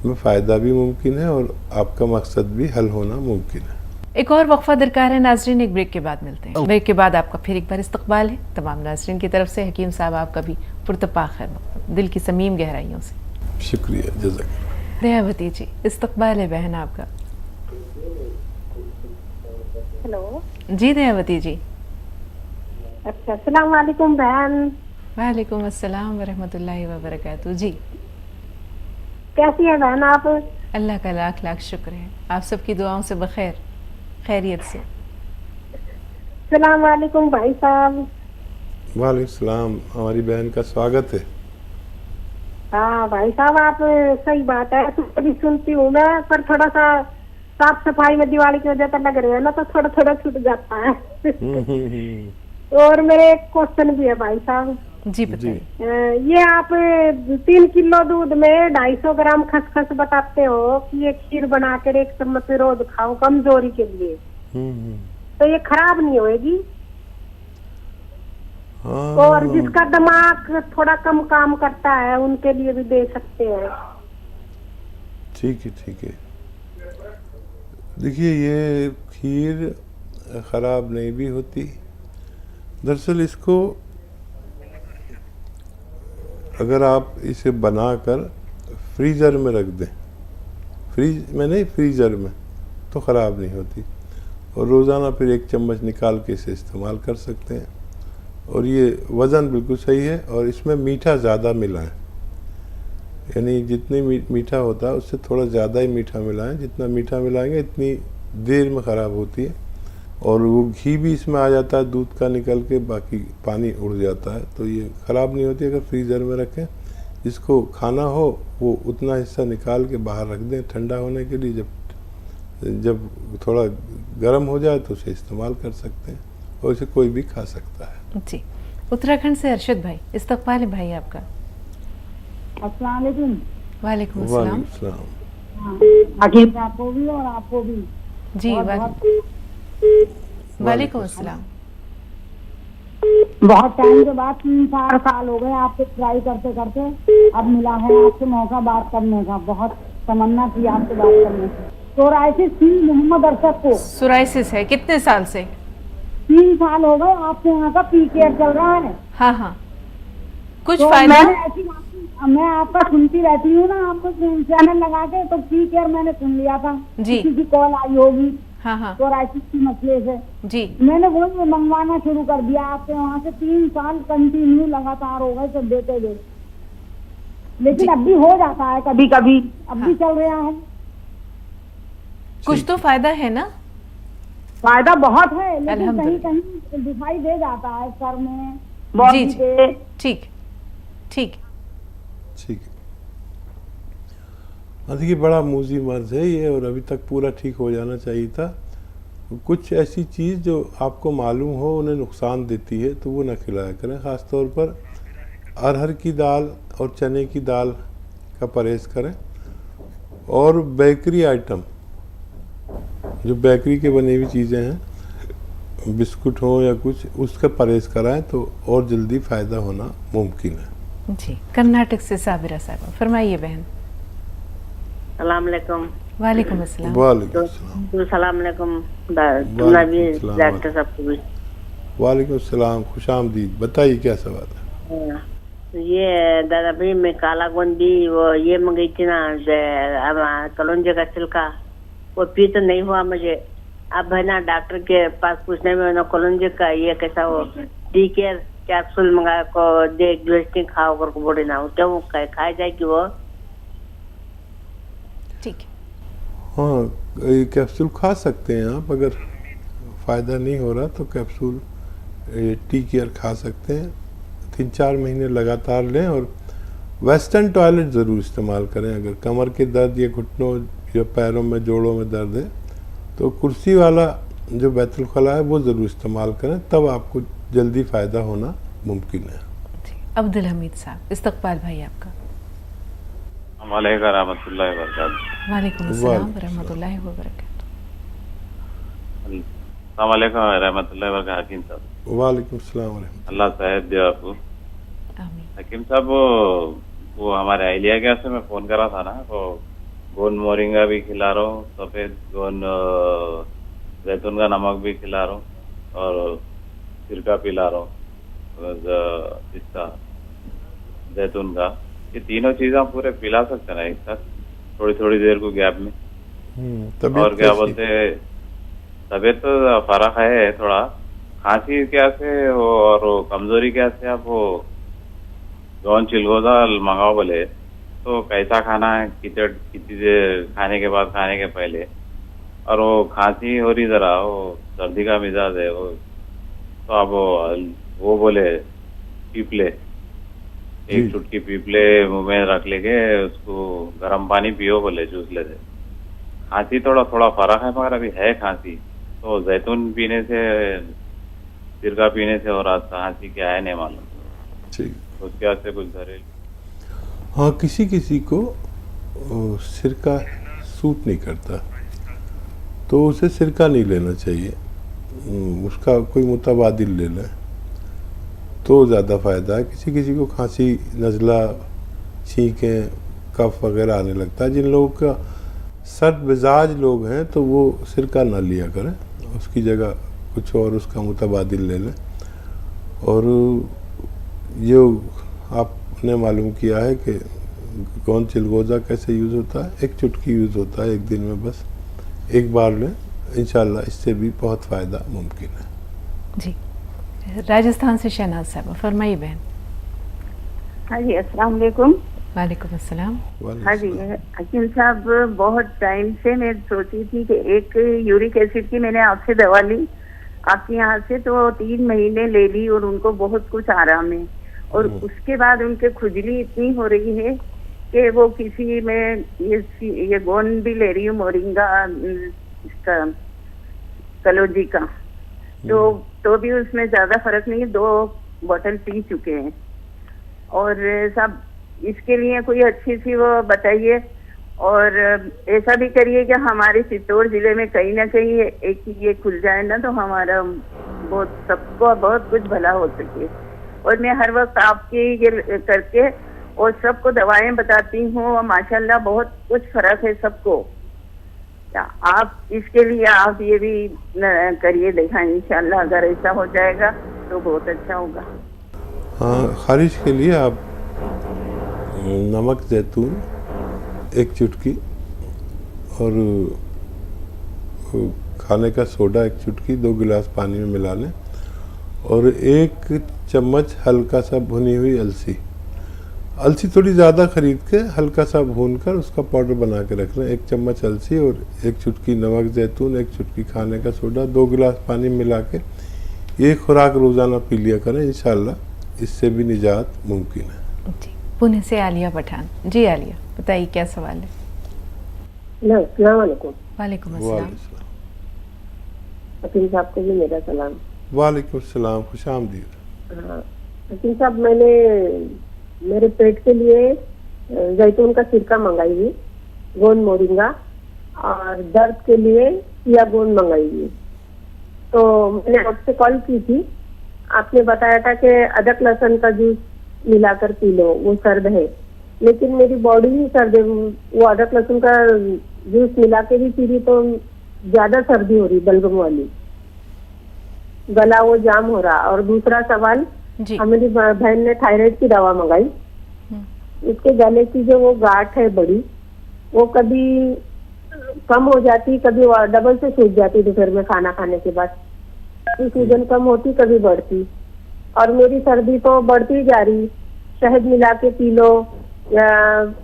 में फ़ायदा भी मुमकिन है और आपका मकसद भी हल होना मुमकिन है। एक और वक्फा दरकार है नाजरीन, एक ब्रेक के बाद मिलते हैं। ब्रेक के बाद आपका फिर एक बार इस्तकबाल है तमाम नाजरीन की तरफ से। हकीम साहब आपका भी पुरतपा खैर मक़दम, दिल की समीम गहराइयों से शुक्रिया, जज़ाक। दयावती जी, इस्तकबाल है बहन आपका। हेलो जी दयावती जी। अच्छा, अस्सलाम वालेकुम बहन। वालेकुम अस्सलाम वरहमतुल्लाहि वबरकातुहू। जी कैसी है बहन आप? अल्लाह का लाख लाख शुक्र है, आप सबकी दुआओं से बखैर खैरियत से। सलाम वालेकुम भाई साहब। वालेकुम सलाम, हमारी बहन का स्वागत है। हाँ भाई साहब, आप सही बात है, तो कभी सुनती हूँ मैं, पर थोड़ा सा साफ सफाई में दिवाली की वजह से लग रहे हैं ना, तो थोड़ा थोड़ा छूट जाता है। और मेरे एक क्वेश्चन भी है भाई साहब। जी बताइए। ये आप 3 किलो दूध में 250 ग्राम खसखस बताते हो कि ये खीर बनाकर 1 चम्मच रोज खाओ कमजोरी के लिए, तो ये खराब नहीं होएगी? और जिसका दिमाग थोड़ा कम काम करता है उनके लिए भी दे सकते हैं। ठीक है, ठीक है। देखिए, ये खीर खराब नहीं भी होती। दरअसल इसको अगर आप इसे बनाकर फ्रीज़र में रख दें, फ्रीज में नहीं, फ्रीज़र में, तो ख़राब नहीं होती। और रोज़ाना फिर 1 चम्मच निकाल के इसे इस्तेमाल कर सकते हैं। और ये वज़न बिल्कुल सही है और इसमें मीठा ज़्यादा मिलाएं, यानी जितनी मीठा होता है उससे थोड़ा ज़्यादा ही मीठा मिलाएं। जितना मीठा मिलाएंगे इतनी देर में ख़राब होती है। और वो घी भी इसमें आ जाता है दूध का निकल के, बाकी पानी उड़ जाता है, तो ये ख़राब नहीं होती अगर फ्रीज़र में रखें। जिसको खाना हो वो उतना हिस्सा निकाल के बाहर रख दें ठंडा होने के लिए। जब थोड़ा गर्म हो जाए तो उसे इस्तेमाल कर सकते हैं और इसे कोई भी खा सकता है। जी, उत्तराखंड से अरशद भाई, इस्तकबाल है भाई आपका। अस्सलाम वालेकुम। वालेकुम अस्सलाम। हकीम आपको भी और आपको भी। जी वालेकुम अस्सलाम। बहुत टाइम के बाद 3-4 साल हो गए आपसे ट्राई करते करते, अब मिला है आपसे मौका बात करने का। बहुत तमन्ना थी आपसे बात करने की। सोराइसिस थी मोहम्मद अरशद को। सोराइसिस है, कितने साल से? 3 साल हो गए। आपके यहाँ का पी केयर चल रहा है। हाँ हाँ, कुछ तो फायदा? मैं आपका सुनती रहती हूँ ना, आपको चैनल लगा के, तो पी केयर मैंने सुन लिया था। जी, किसी की कॉल आई होगी। हाँ हाँ, सोराइसिस की मसले से जी मैंने वो मंगवाना शुरू कर दिया आपके वहाँ से। 3 साल कंटिन्यू लगातार हो गए सब देते हुए, लेकिन अब भी हो जाता है कभी कभी, अब भी चल रहा है। कुछ तो फायदा है ना? फायदा बहुत है, लेकिन कहीं कहीं दिखाई दे जाता है सर में, जी बॉडी जी, पे। ठीक ठीक ठीक है। देखिए, बड़ा मूजी मर्ज है ये और अभी तक पूरा ठीक हो जाना चाहिए था। कुछ ऐसी चीज़ जो आपको मालूम हो उन्हें नुकसान देती है तो वो ना खिलाया करें। ख़ास तौर पर अरहर की दाल और चने की दाल का परहेज़ करें। और बेकरी आइटम, जो बेकरी के बनी हुई चीज़ें हैं, बिस्कुट हो या कुछ, उसका परहेज़ कराएं तो और जल्दी फ़ायदा होना मुमकिन है। जी, कर्नाटक से साबिरा साहब, फरमाइए बहन। सलाम अलैकुम। वालेकुम अस्सलाम। वालेकुम अस्सलाम। सलाम अलैकुम डॉक्टर साहब को भी। वालेकुम अस्सलाम, खुशामदीद। बताइए क्या सवाल है? ये दादा भाई, मैं काला गोंदी वो ये मंगाई थी ना, कलौंजे का छिलका, वो पी तो नहीं हुआ मुझे। अब है ना डॉक्टर के पास पूछने में ना कलौंजे का ये कैसा वो डी केयर कैप्सूल मंगा को दे ग्लिस्टिंग खाओ कर को बोले ना, क्या वो खाया जाएगी वो? ठीक। हाँ, ये कैप्सूल खा सकते हैं आप। अगर फ़ायदा नहीं हो रहा तो कैप्सूल टी केयर खा सकते हैं। 3-4 महीने लगातार लें और वेस्टर्न टॉयलेट ज़रूर इस्तेमाल करें। अगर कमर के दर्द या घुटनों या पैरों में, जोड़ों में दर्द है तो कुर्सी वाला जो बैतुल खला है वो ज़रूर इस्तेमाल करें, तब आपको जल्दी फ़ायदा होना मुमकिन है। अब्दुल हमीद साहब, इस्तकबाल भाई आपका। वालेकुम रहमतुल्लाहि व बरकातहू। वालेकुम अस्सलाम व रहमतुल्लाहि व बरकातहू। अस्सलाम वालेकुम रहमतुल्लाहि व बरकातहू। हकीम साहब वालेकुम अस्सलाम व रहमतुल्लाह। अल्लाह सेहत दे आपको। आमीन। हकीम साहब वो हमारे अहलिया गैस से मैं फोन करा था ना, तो गोंद मोरिंगा भी खिला रहा हूँ, सफेद गोंद जैतून का नमक भी खिला रहा हूँ और सिरका पिला रहा हूँ इसका जैतून का। ये तीनों चीजें हम पूरे पिला सकते हैं ना एक साथ, थोड़ी थोड़ी देर को गैप में? और क्या बोलते, तबीयत तो फर्क है थोड़ा, खांसी क्या से और कमजोरी क्या से आप वो जौन चिलगोजा मंगाओ बोले, तो कैसा खाना है, खिचड़ कितनी देर खाने के बाद, खाने के पहले? और वो खांसी हो रही जरा, वो सर्दी का मिजाज है वो, तो आप वो बोले पीपले, एक चुटकी पीपले मुंह में रख लेके उसको गर्म पानी पियो बोले, जूस लेते। खांसी थोड़ा थोड़ा फर्क है मगर अभी है खांसी, तो जैतून पीने से, सिरका पीने से और खांसी क्या है नहीं मालूम, उसके वास्ते कुछ घरेलू। हाँ, किसी किसी को सिरका सूट नहीं करता तो उसे सिरका नहीं लेना चाहिए, उसका कोई मुतबादिल ले लें तो ज़्यादा फ़ायदा है। किसी किसी को खांसी, नज़ला, छींकें, कफ वगैरह आने लगता है, जिन लोगों का सर्द मिजाज लोग हैं तो वो सिरका ना लिया करें, उसकी जगह कुछ और उसका मुतबादिल ले लें। और जो आपने मालूम किया है कि गोंद चिलगोज़ा कैसे यूज़ होता है, एक चुटकी यूज़ होता है एक दिन में, बस एक बार लें, इंशाल्लाह इससे भी बहुत फ़ायदा मुमकिन है। जी, राजस्थान से शहनाज साहब, फरमाइए बहन। हाँ जी, अस्सलाम वालेकुम। वालेकुम अस्सलाम। हाँ जी हकीम साहब, बहुत टाइम से मैं सोची थी कि एक यूरिक एसिड की मैंने आपसे दवा ली आपके यहाँ से, तो 3 महीने ले ली और उनको बहुत कुछ आराम है, और उसके बाद उनके खुजली इतनी हो रही है कि वो किसी में ये गोंद भी ले रही हूँ, मोरिंगा इसका कलौजी का, तो भी उसमें ज्यादा फर्क नहीं है, 2 बोतल पी चुके हैं। और सब इसके लिए कोई अच्छी सी वो बताइए, और ऐसा भी करिए कि हमारे चित्तौड़ जिले में कहीं ना कहीं एक ये खुल जाए ना, तो हमारा बहुत सबको बहुत कुछ भला हो सके। और मैं हर वक्त आपके ये करके और सबको दवाएं बताती हूँ, और माशाल्लाह बहुत कुछ फर्क है सबको। आप इसके लिए आप ये भी करिए, दिखाएं, इंशाल्लाह अगर ऐसा हो जाएगा तो बहुत अच्छा होगा। हाँ, खारिश के लिए आप नमक जैतून 1 चुटकी और खाने का सोडा 1 चुटकी 2 गिलास पानी में मिला लें, और 1 चम्मच हल्का सा भुनी हुई अलसी थोड़ी ज़्यादा खरीद के हल्का सा भूनकर उसका पाउडर बना के रख लें। 1 चम्मच अलसी और 1 चुटकी नमक जैतून, 1 चुटकी खाने का सोडा, 2 गिलास पानी मिला के ये खुराक रोज़ाना पी लिया करें, इंशाल्लाह इससे भी निजात मुमकिन है। जी, पुणे से आलिया पठान। जी आलिया, बताइए क्या सवाल है? अस्सलाम वालेकुम। वालेकुम अस्सलाम। हकीम साहब को भी मेरा सलाम। वालेकुम अस्सलाम, खुशामदीद। हाँ हकीम साहब, मैंने मेरे पेट के लिए जैतून का सिरका मंगाई हुई, गोंद मोरिंगा, और दर्द के लिए चिया गोंद मंगाई हुई। तो मैंने आपसे कॉल की थी, आपने बताया था कि अदरक लहसुन का जूस मिलाकर पी लो, वो सर्द है, लेकिन मेरी बॉडी ही सर्द है, वो अदरक लहसुन का जूस मिला के भी पी रही तो ज्यादा सर्दी हो रही, बलगम वाली, गला वो जाम हो रहा। और दूसरा सवाल, हमारी बहन ने थायराइड की दवा मंगाई, उसके गले की जो वो गांठ है बड़ी, वो कभी कम हो जाती, कभी डबल से सूज जाती दोपहर में खाना खाने के बाद, कभी सूजन कम होती, कभी बढ़ती, और मेरी सर्दी तो बढ़ती जा रही। शहद मिला के पी लो या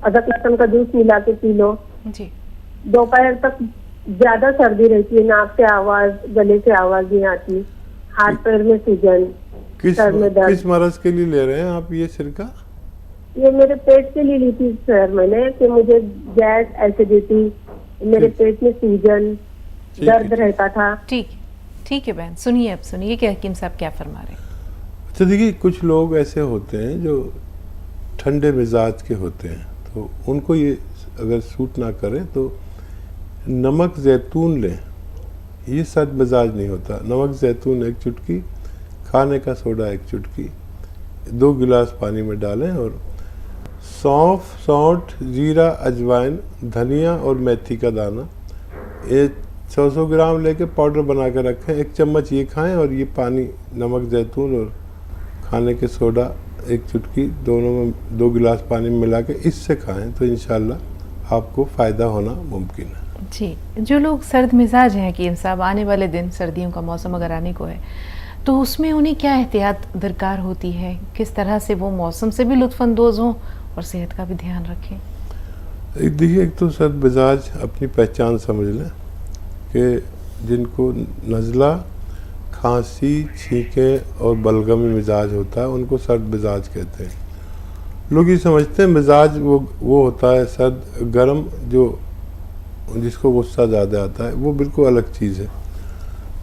अदरक लहसुन का जूस मिला के पी लो, दोपहर तक ज्यादा सर्दी रहती है, नाक से आवाज, गले से आवाज नहीं आती, हाथ पैर में सूजन, सर में दर्द। किस मरज के लिए ले रहे हैं आप ये सिरका? ये मेरे पेट के लिए ली थी सर मैंने, कि मुझे गैस, एसिडिटी, मेरे पेट में सूजन, दर्द रहता था। ठीक है बहन, सुनिए, अब सुनिए कि हकीम साहब क्या फरमा रहे हैं। तो देखिए कुछ लोग ऐसे होते हैं जो ठंडे मिजाज के होते हैं, तो उनको ये अगर सूट ना करे तो नमक जैतून लें। ये सर्द मिजाज नहीं होता। नमक जैतून 1 चुटकी, खाने का सोडा 1 चुटकी, 2 गिलास पानी में डालें और सौंफ, सौंठ, जीरा, अजवाइन, धनिया और मेथी का दाना ये 100 ग्राम लेके पाउडर बना के रखें। 1 चम्मच ये खाएं और ये पानी नमक जैतून और खाने के सोडा 1 चुटकी दोनों में 2 गिलास पानी में मिला के इससे खाएं तो इंशाल्लाह आपको फ़ायदा होना मुमकिन है। जी, जो लोग सर्द मिजाज हैं हकीम साहब, आने वाले दिन सर्दियों का मौसम अगर आने को है तो उसमें उन्हें क्या एहतियात दरकार होती है? किस तरह से वो मौसम से भी लुत्फ़अंदोज़ हों और सेहत का भी ध्यान रखें? देखिए, एक तो सर्द मिजाज अपनी पहचान समझ लें कि जिनको नज़ला, खांसी, छींकें और बलगमी मिजाज होता है उनको सर्द मिजाज कहते हैं। लोग ये समझते हैं मिजाज वो होता है सर्द, गर्म, जो जिसको गुस्सा ज़्यादा आता है, वो बिल्कुल अलग चीज़ है।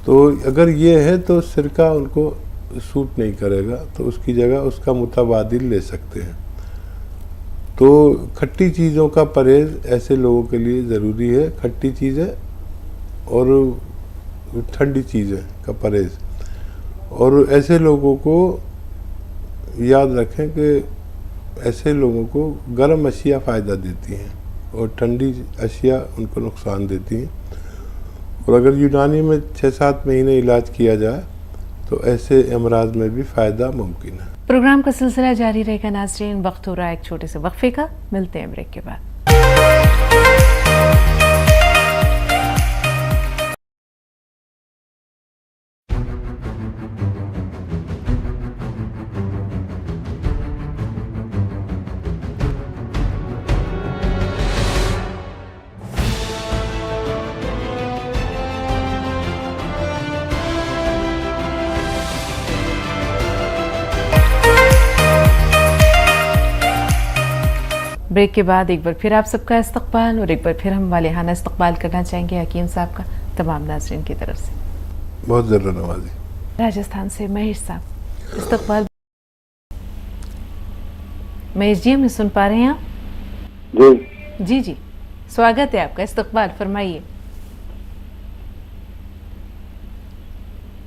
तो अगर ये है तो सिरका उनको सूट नहीं करेगा, तो उसकी जगह उसका मुतबादिल ले सकते हैं। तो खट्टी चीज़ों का परहेज़ ऐसे लोगों के लिए ज़रूरी है। खट्टी चीज़ें और ठंडी चीज़ें का परहेज़। और ऐसे लोगों को याद रखें कि ऐसे लोगों को गर्म अशिया फ़ायदा देती हैं और ठंडी अशिया उनको नुकसान देती हैं। और अगर यूनानी में 6-7 महीने इलाज किया जाए तो ऐसे अमराज में भी फ़ायदा मुमकिन है। प्रोग्राम का सिलसिला जारी रहेगा नाज़रीन। वक्त हो रहा है एक छोटे से वक्फे का। मिलते हैं ब्रेक के बाद। ब्रेक के बाद एक बार फिर आप सबका इस्तकबाल और एक बार फिर हम वालिहाना इस्तकबाल करना चाहेंगे हकीम साहब का तमाम नाज़रीन की तरफ से। बहुत ज़रूर नवाजी। राजस्थान से महेश साहब, इस्तकबाल। महेश जी, हमें सुन पा रहे हैं आप? जी जी जी, स्वागत है आपका, इस्तकबाल फरमाइए।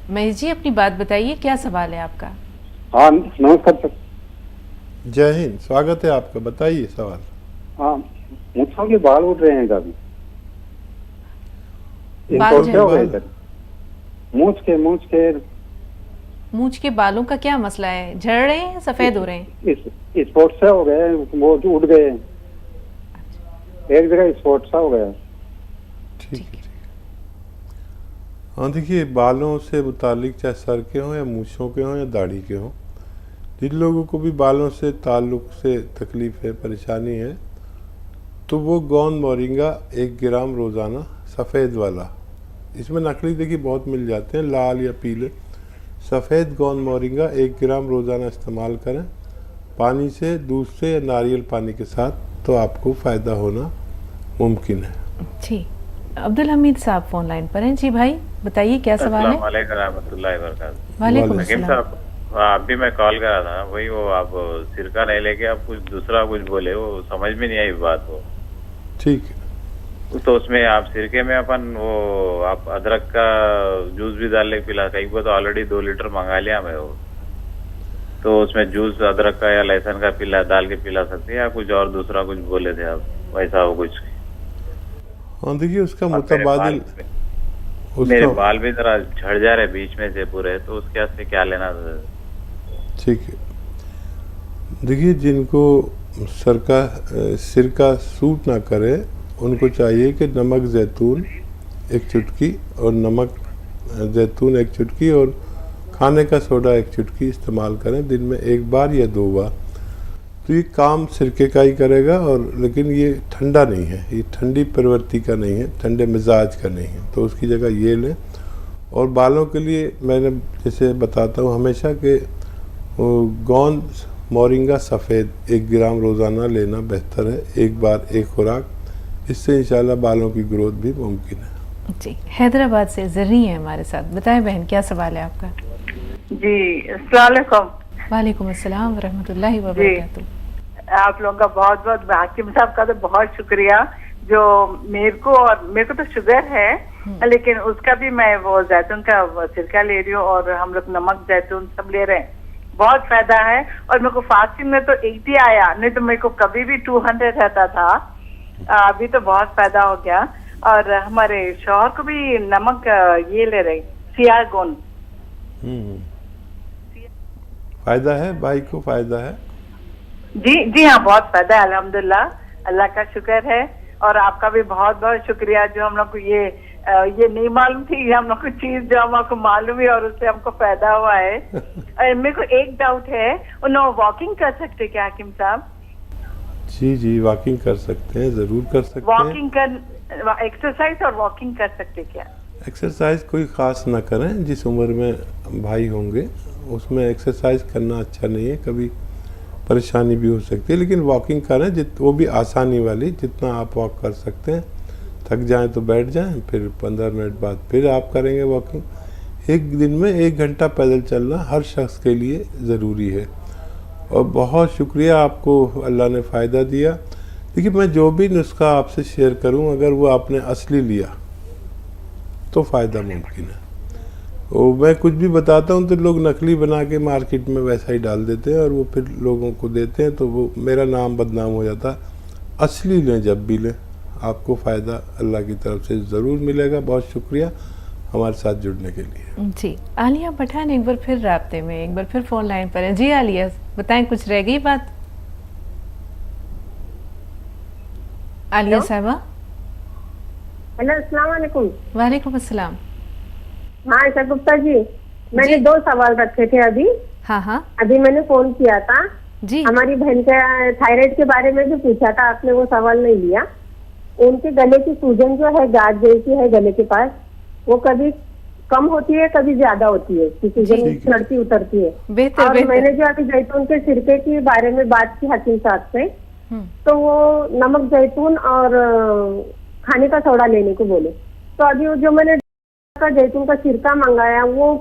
महेश जी, अपनी बात बताइए, क्या सवाल है आपका? हाँ, नमस्कार सर। जय हिंद, स्वागत है आपका, बताइए सवाल। हाँ, मूंछों के बाल उठ रहे हैं काफी। मूंछ के बालों का क्या मसला है? झड़ रहे हैं, सफेद हो रहे हैं? स्पॉट सा हो गए, वो उठ गए, एक जगह स्पॉट सा हो गया। ठीक है। हाँ, देखिए, बालों से मुतालिक चाहे सर के हों या मूछों के हों या दाढ़ी के हों, जिन लोगों को भी बालों से ताल्लुक़ से तकलीफ़ है, परेशानी है, तो वो गोंद मोरिंगा 1 ग्राम रोज़ाना सफ़ेद वाला, इसमें नकली देखिए बहुत मिल जाते हैं, लाल या पीले, सफ़ेद गोंद मोरिंगा 1 ग्राम रोज़ाना इस्तेमाल करें पानी से, दूध से या नारियल पानी के साथ, तो आपको फ़ायदा होना मुमकिन है। जी, अब्दुल हमीद साहब फ़ोन लाइन पर हैं। जी भाई, बताइए क्या सवाल है? वालेकुम अस्सलाम। आप भी मैं कॉल करा था, वही वो आप सिरका नहीं लेके आप कुछ दूसरा कुछ बोले, वो समझ में नहीं आई बात वो। ठीक है। तो उसमें आप सिरके में अपन वो आप अदरक का जूस भी डाल के पिला, कई बार तो ऑलरेडी 2 लीटर मंगा लिया मैं वो, तो उसमें जूस अदरक का या लहसुन का पिला डाल के पिला सकते हैं, या कुछ और दूसरा कुछ बोले थे आप, वैसा हो कुछ? हाँ, देखिए, उसका मुतबादिल, मेरे बाल भी जरा झड़ जा रहे बीच में से पूरे, तो उसके वास्ते क्या लेना? ठीक है। देखिए, जिनको सिरका सूट ना करे उनको चाहिए कि नमक जैतून 1 चुटकी और नमक जैतून 1 चुटकी और खाने का सोडा 1 चुटकी इस्तेमाल करें दिन में 1 बार या 2 बार। तो ये काम सिरके का ही करेगा, और लेकिन ये ठंडा नहीं है, ये ठंडी प्रवृत्ति का नहीं है, ठंडे मिजाज का नहीं है, तो उसकी जगह ये लें। और बालों के लिए मैंने जैसे बताता हूँ हमेशा कि गोंद मोरिंगा सफ़ेद 1 ग्राम रोज़ाना लेना बेहतर है, 1 बार 1 खुराक, इससे इंशाल्लाह बालों की ग्रोथ भी मुमकिन है। जी, हैदराबाद से जर्री है हमारे साथ। बताएं बहन, क्या सवाल है आपका? जी, अस्सलाम वालेकुम। वालेकुम अस्सलाम व रहमतुल्लाहि व बरकातुहू। आप लोगों का बहुत बहुत, हाकिम साहब का तो बहुत शुक्रिया जो मेरे को तो शुगर है, लेकिन उसका भी मैं वो जैतून का सिरका ले रही हूँ और हम लोग नमक जैतून सब ले रहे हैं, बहुत फायदा है। और मेरे को फास्टिंग में तो 80 आया, नहीं तो मेरे को कभी भी 200 रहता था, अभी तो बहुत फायदा हो गया। और हमारे शौहर को भी नमक ये ले रहे, सियागोन। फायदा है, भाई को फायदा है। जी हाँ, बहुत फायदा है अल्हम्दुलिल्लाह, अल्लाह का शुक्र है। और आपका भी बहुत बहुत शुक्रिया जो हम लोग को ये नहीं मालूम थी, ये हम लोग को चीज जो हम लोग को मालूम है और उससे हमको फायदा हुआ है। मेरे को एक डाउट है, उन्होंने वॉकिंग कर सकते क्या हाकिम साहब? जी वॉकिंग कर सकते हैं, जरूर कर सकते हैं। वॉकिंग कर, एक्सरसाइज और वॉकिंग कर सकते क्या? एक्सरसाइज कोई ख़ास ना करें, जिस उम्र में भाई होंगे उसमें एक्सरसाइज करना अच्छा नहीं है, कभी परेशानी भी हो सकती है, लेकिन वॉकिंग करें वो भी आसानी वाली, जितना आप वॉक कर सकते हैं। थक जाएं तो बैठ जाएं, फिर 15 मिनट बाद फिर आप करेंगे वॉकिंग। एक दिन में 1 घंटा पैदल चलना हर शख्स के लिए ज़रूरी है। और बहुत शुक्रिया, आपको अल्लाह ने फ़ायदा दिया। देखिए, मैं जो भी नुस्खा आपसे शेयर करूं, अगर वो आपने असली लिया तो फ़ायदा मुमकिन है। वो मैं कुछ भी बताता हूं तो लोग नकली बना के मार्केट में वैसा ही डाल देते हैं और वो फिर लोगों को देते हैं, तो वो मेरा नाम बदनाम हो जाता। असली लें, जब भी लें आपको फ़ायदा अल्लाह की तरफ से ज़रूर मिलेगा। बहुत शुक्रिया हमारे साथ जुड़ने के लिए। जी, आलिया पठान एक बार फिर राब्ते में, एक बार फिर फ़ोन लाइन पर हैं। जी आलिया, बताएं, कुछ रह गई बात? आलिया साहिबा। हेलो, अस्सलाम वालेकुम। वालेकुम अस्सलाम। हाँ ईशा गुप्ता जी, मैंने 2 सवाल रखे थे अभी। हाँ अभी मैंने फोन किया था जी, हमारी बहन का थायराइड के बारे में जो पूछा था आपने, वो सवाल नहीं लिया। उनके गले की सूजन जो है, गांठ जैसी है गले के पास, वो कभी कम होती है कभी ज्यादा होती है, सूजन चढ़ती उतरती है। और मैंने जो अभी जैतून के सिरके के बारे में बात की हकीम साहब से, तो वो नमक जैतून और खाने का सोडा लेने को बोले। तो अभी वो जो मैंने जैतून का सिरका मंगाया, वो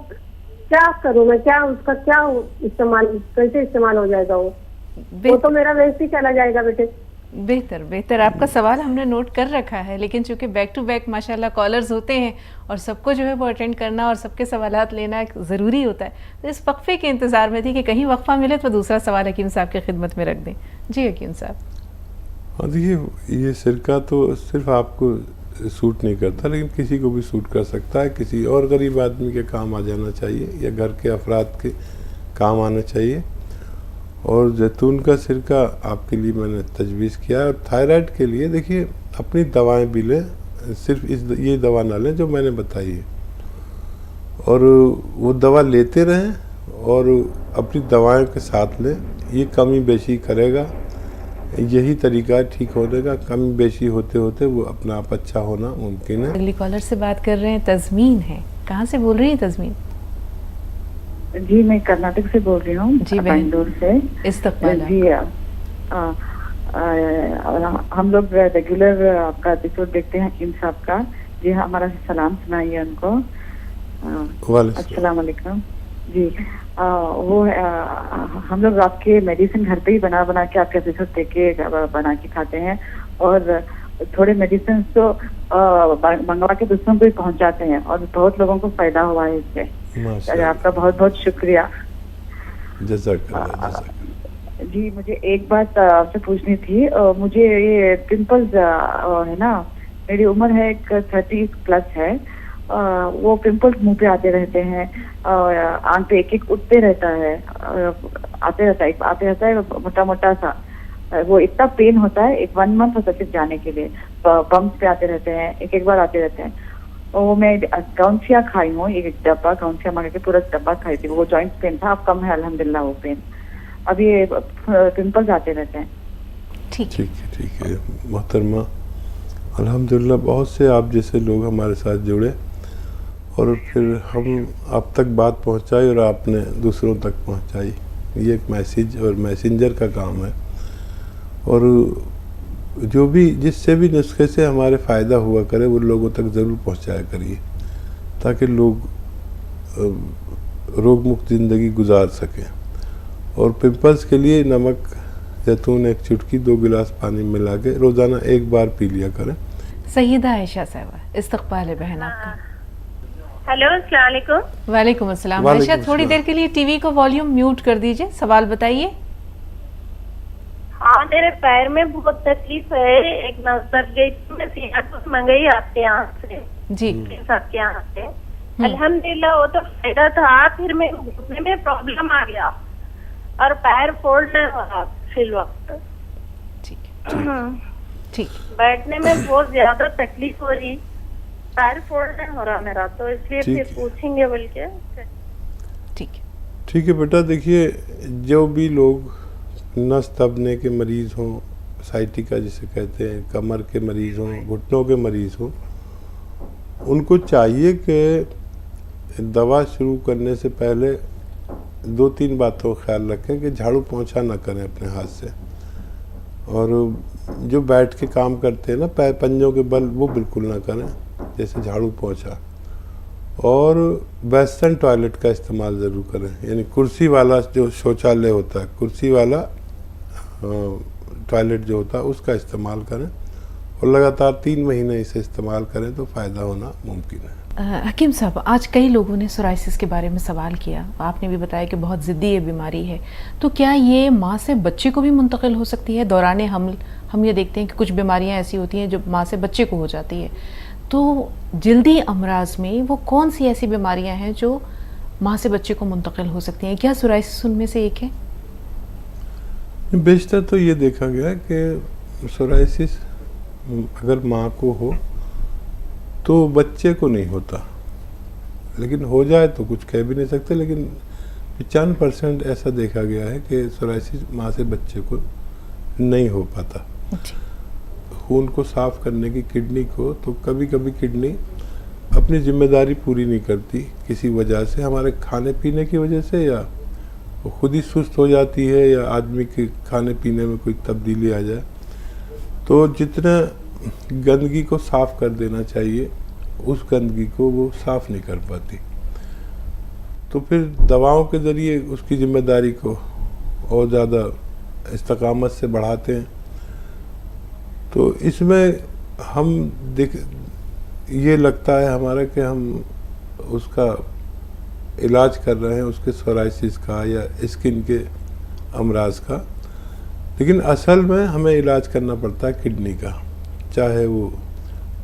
क्या करूं मैं, क्या उसका क्या इस्तेमाल, कैसे इस्तेमाल हो जाएगा? वो तो मेरा वैसे ही चला जाएगा बेटे। बेहतर आपका सवाल हमने नोट कर रखा है, लेकिन चूंकि बैक टू बैक माशाल्लाह कॉलर्स होते हैं और सबको जो है वो अटेंड करना और सबके सवालात लेना ज़रूरी होता है, तो इस वक्फे के इंतज़ार में थी कि कहीं वक्फा मिले तो दूसरा सवाल हकीम साहब की खिदमत में रख दें। जी हकीम साहब। हाँ, देखिए, ये सिरका तो सिर्फ आपको सूट नहीं करता, लेकिन किसी को भी सूट कर सकता है। किसी और गरीब आदमी के काम आ जाना चाहिए या घर के अफराद के काम आना चाहिए। और जैतून का सिरका आपके लिए मैंने तजवीज़ किया है। और थायराइड के लिए देखिए, अपनी दवाएं भी लें, सिर्फ ये दवा ना लें जो मैंने बताई है, और वो दवा लेते रहें और अपनी दवाओं के साथ लें। ये कमी बेशी करेगा, यही तरीका ठीक होने का। कमी बेशी होते होते वो अपना आप अच्छा होना मुमकिन है। अगली कॉलर से बात कर रहे हैं, तज़मीन है। कहाँ से बोल रही हैं तज़मीन? जी, मैं कर्नाटक से बोल रही हूँ, जी बैंगलोर से। इस्तक़बाल। जी, हम लोग रेगुलर आपका एपिसोड देखते हैं हकीम साहब का। जी, हमारा सलाम सुनाइए उनको। अस्सलाम वालेकुम। जी, वो हम लोग आपके मेडिसिन घर पे ही बना के आपके एपिसोड देख के बना के खाते हैं, और थोड़े मेडिसिन तो मंगवा के दूसरों को भी पहुंचाते हैं, और बहुत लोगों को फायदा हुआ है इससे। आपका बहुत बहुत शुक्रिया। जी, मुझे एक बात आपसे पूछनी थी। मुझे ये पिंपल्स है ना, मेरी उम्र है 30+ है। वो पिंपल्स मुंह पे आते रहते हैं, आंख पे एक उठते रहता है, आते रहता है मोटा मोटा सा। वो इतना पेन होता है, 1 मंथ होता है सिर्फ जाने के लिए। बम्स पे आते रहते हैं, एक बार आते रहते हैं। वो मैं गाउंसिया खाई हूँ, एक डब्बा गाउंसिया मंगा के पूरा डब्बा खाई थी। वो जॉइंट पेन था, अब कम है अल्हम्दुलिल्लाह वो पेन। अब ये पिंपल्स आते रहते हैं। ठीक है मोहतरमा, अल्हम्दुलिल्लाह बहुत से आप जैसे लोग हमारे साथ जुड़े और फिर हम आप तक बात पहुंचाई और आपने दूसरों तक पहुंचाई। ये एक मैसेज और मैसेंजर का काम है। और जो भी जिससे भी नुस्खे से हमारे फ़ायदा हुआ करे वो लोगों तक ज़रूर पहुंचाया करिए, ताकि लोग रोग मुक्त ज़िंदगी गुजार सकें। और पिंपल्स के लिए नमक जैतून एक चुटकी 2 गिलास पानी मिला के रोज़ाना 1 बार पी लिया करें। सईदा आयशा साहबा, इस्तकबाल है बहन आपका। हेलो, अस्सलाम वालेकुम। वालेकुम अस्सलाम। आयशा, थोड़ी देर के लिए टीवी का वॉल्यूम म्यूट कर दीजिए, सवाल बताइए। हाँ, मेरे पैर में बहुत तकलीफ है। एक नजर गई थी, मैं सियाटूस मंगाई आपके यहाँ से जी, सबके यहाँ से। अल्हम्दुलिल्लाह वो तो फायदा था। फिर मैं घुटने में प्रॉब्लम आ गया और पैर फोल्ड नहीं हो रहा फिल वक्त। ठीक, बैठने में बहुत ज्यादा तकलीफ हो रही, पैर फोल्ड नहीं हो रहा मेरा, तो इसलिए फिर पूछेंगे बोल के। ठीक है बेटा, देखिए जो भी लोग नस दबने के मरीज हों, साइटिका जिसे कहते हैं, कमर के मरीज हों, घुटनों के मरीज हों, उनको चाहिए कि दवा शुरू करने से पहले 2-3 बातों का ख्याल रखें कि झाड़ू पोंछा ना करें अपने हाथ से, और जो बैठ के काम करते हैं ना पैर पंजों के बल, वो बिल्कुल ना करें, जैसे झाड़ू पोंछा। और वेस्टर्न टॉयलेट का इस्तेमाल ज़रूर करें, यानी कुर्सी वाला जो शौचालय होता है, कुर्सी वाला टॉयलेट जो होता है उसका इस्तेमाल करें, और लगातार 3 महीने इसे इस्तेमाल करें तो फ़ायदा होना मुमकिन है। हकीम साहब, आज कई लोगों ने सोराइसिस के बारे में सवाल किया, आपने भी बताया कि बहुत ज़िद्दी ये बीमारी है, तो क्या ये माँ से बच्चे को भी मुंतकिल हो सकती है? दौरान हमल हम ये देखते हैं कि कुछ बीमारियाँ ऐसी होती हैं जो माँ से बच्चे को हो जाती है, तो जल्दी अमराज में वो कौन सी ऐसी बीमारियाँ हैं जो माँ से बच्चे को मुंतकिल हो सकती हैं? क्या सोराइसिस उनमें से एक है? बेशतर तो ये देखा गया कि सोराइसिस अगर माँ को हो तो बच्चे को नहीं होता, लेकिन हो जाए तो कुछ कह भी नहीं सकते, लेकिन 95% ऐसा देखा गया है कि सोराइसिस माँ से बच्चे को नहीं हो पाता। खून को साफ करने की किडनी को, तो कभी कभी किडनी अपनी जिम्मेदारी पूरी नहीं करती किसी वजह से, हमारे खाने पीने की वजह से, या वो खुद ही सुस्त हो जाती है, या आदमी के खाने पीने में कोई तब्दीली आ जाए, तो जितना गंदगी को साफ कर देना चाहिए उस गंदगी को वो साफ नहीं कर पाती, तो फिर दवाओं के ज़रिए उसकी जिम्मेदारी को और ज़्यादा इस्तकामत से बढ़ाते हैं। तो इसमें हम ये लगता है हमारा कि हम उसका इलाज कर रहे हैं, उसके सोराइसिस का या स्किन के अमराज का, लेकिन असल में हमें इलाज करना पड़ता है किडनी का, चाहे वो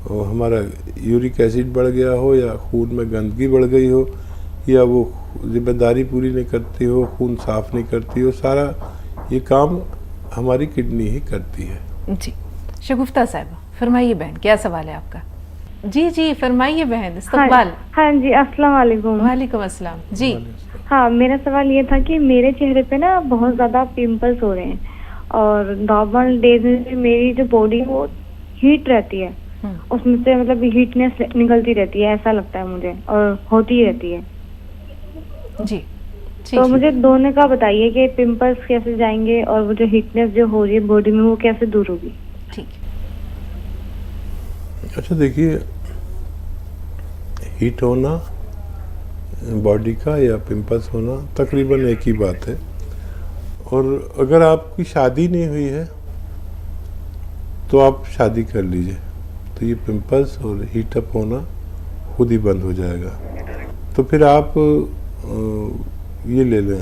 हमारा यूरिक एसिड बढ़ गया हो, या खून में गंदगी बढ़ गई हो, या वो जिम्मेदारी पूरी नहीं करती हो, खून साफ नहीं करती हो, सारा ये काम हमारी किडनी ही करती है। जी, शगुफ्ता साहिबा फरमाइए बहन, क्या सवाल है आपका? जी फरमाइए बहन, इस्तकबाल। हाँ जी, अस्सलाम वालेकुम। वालेकुम अस्सलाम जी। हाँ, मेरा सवाल ये था कि मेरे चेहरे पे ना बहुत ज़्यादा पिंपल्स हो रहे हैं, और नॉर्मल डेज में मेरी जो बॉडी वो हीट रहती है, उसमें से मतलब हीटनेस निकलती रहती है, ऐसा लगता है मुझे, और होती ही रहती है। जी, तो मुझे दोनों का बताइए कि पिंपल्स कैसे जाएंगे और वो जो हीटनेस जो हो रही है बॉडी में वो कैसे दूर होगी? ठीक। अच्छा, देखिए, हीट होना बॉडी का या पिंपल्स होना तकरीबन एक ही बात है, और अगर आपकी शादी नहीं हुई है तो आप शादी कर लीजिए, तो ये पिंपल्स और हीटअप होना खुद ही बंद हो जाएगा। तो फिर आप ये ले लें,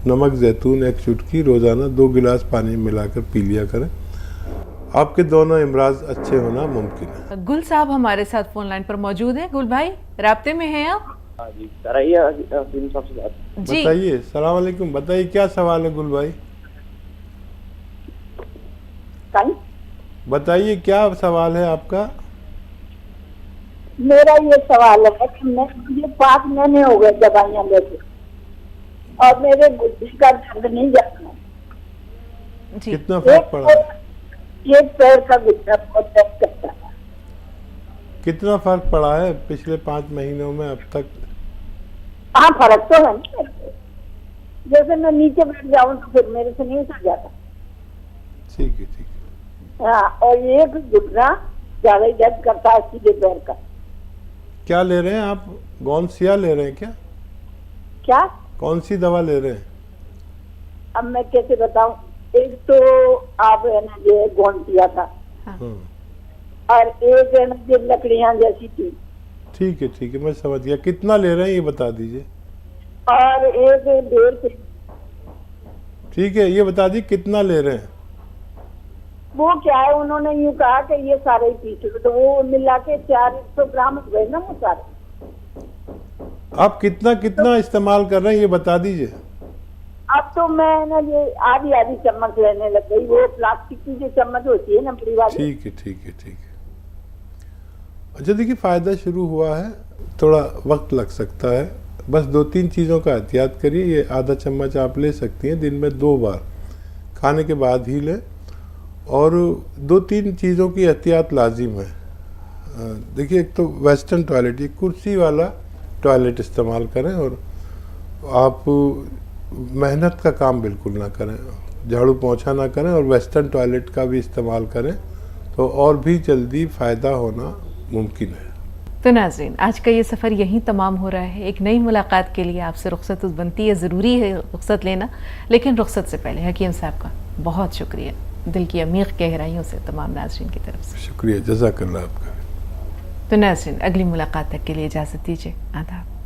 नमक जैतून एक चुटकी रोज़ाना 2 गिलास पानी मिलाकर पी लिया करें, आपके दोनों इमराज अच्छे होना मुमकिन है। गुल साहब हमारे साथ फोन लाइन पर मौजूद हैं। गुल भाई, राब्ते में हैं आप? जी, बताइए। सलाम वालेकुम, बताइए क्या सवाल है गुल भाई? बताइए क्या सवाल है आपका? मेरा ये सवाल है कि मुझे 5 महीने हो गए दवाइयाँ लेके, और मेरे गुद्दे का दर्द नहीं जाता। कितना फर्क पड़ा? एक पैर का गुद्दा बहुत दर्द करता है। कितना फर्क पड़ा है पिछले 5 महीनों में अब तक? हाँ, फर्क तो है ना, जैसे मैं नीचे बैठ जाऊँ तो फिर मेरे से नहीं उतर जाता। ठीक है, ठीक है। हाँ, और एक घुटना ज्यादा ही दर्द करता है सीधे पैर का। क्या ले रहे हैं आप? गौनसिया ले रहे हैं क्या? क्या? कौन सी दवा ले रहे हैं? अब मैं कैसे बताऊं, एक तो आप है ना ये गोंद किया था और एक है ना ये लकड़ियां जैसी थी। ठीक है मैं समझ गया। कितना ले रहे हैं ये बता दीजिए। और एक 1.5 ठीक है, ये बता दीजिए कितना ले रहे हैं। वो क्या है, उन्होंने यूँ कहा कि ये सारे ही पीस, तो वो मिला के 400 ग्राम हो गए ना वो सारे। आप कितना कितना इस्तेमाल कर रहे हैं ये बता दीजिए। अब तो मैं ना ये आधी चम्मच लेने लग गई, वो प्लास्टिक की जो चम्मच होती है ना बड़ी वाली। ठीक है। अच्छा देखिए, फायदा शुरू हुआ है, थोड़ा वक्त लग सकता है, बस 2-3 चीज़ों का एहतियात करिए। ये आधा चम्मच आप ले सकती हैं, दिन में 2 बार खाने के बाद ही लें। और 2-3 चीज़ों की एहतियात लाजिम है। देखिए, एक तो वेस्टर्न टॉयलेट, ये कुर्सी वाला टॉयलेट इस्तेमाल करें, और आप मेहनत का काम बिल्कुल ना करें, झाड़ू पोंछा ना करें, और वेस्टर्न टॉयलेट का भी इस्तेमाल करें तो और भी जल्दी फ़ायदा होना मुमकिन है। तो नाज़रीन, आज का ये सफ़र यहीं तमाम हो रहा है। एक नई मुलाकात के लिए आपसे रुख्सत बनती है, ज़रूरी है रुख्सत लेना, लेकिन रुख्सत से पहले हकीम साहब का बहुत शुक्रिया, दिल की अमीर गहराइयों से तमाम नाज़रीन की तरफ से शुक्रिया, जज़ाकल्लाह आपका। तो नाज़रीन, अगली मुलाकात तक के लिए इजाज़त दीजिए। आदाब।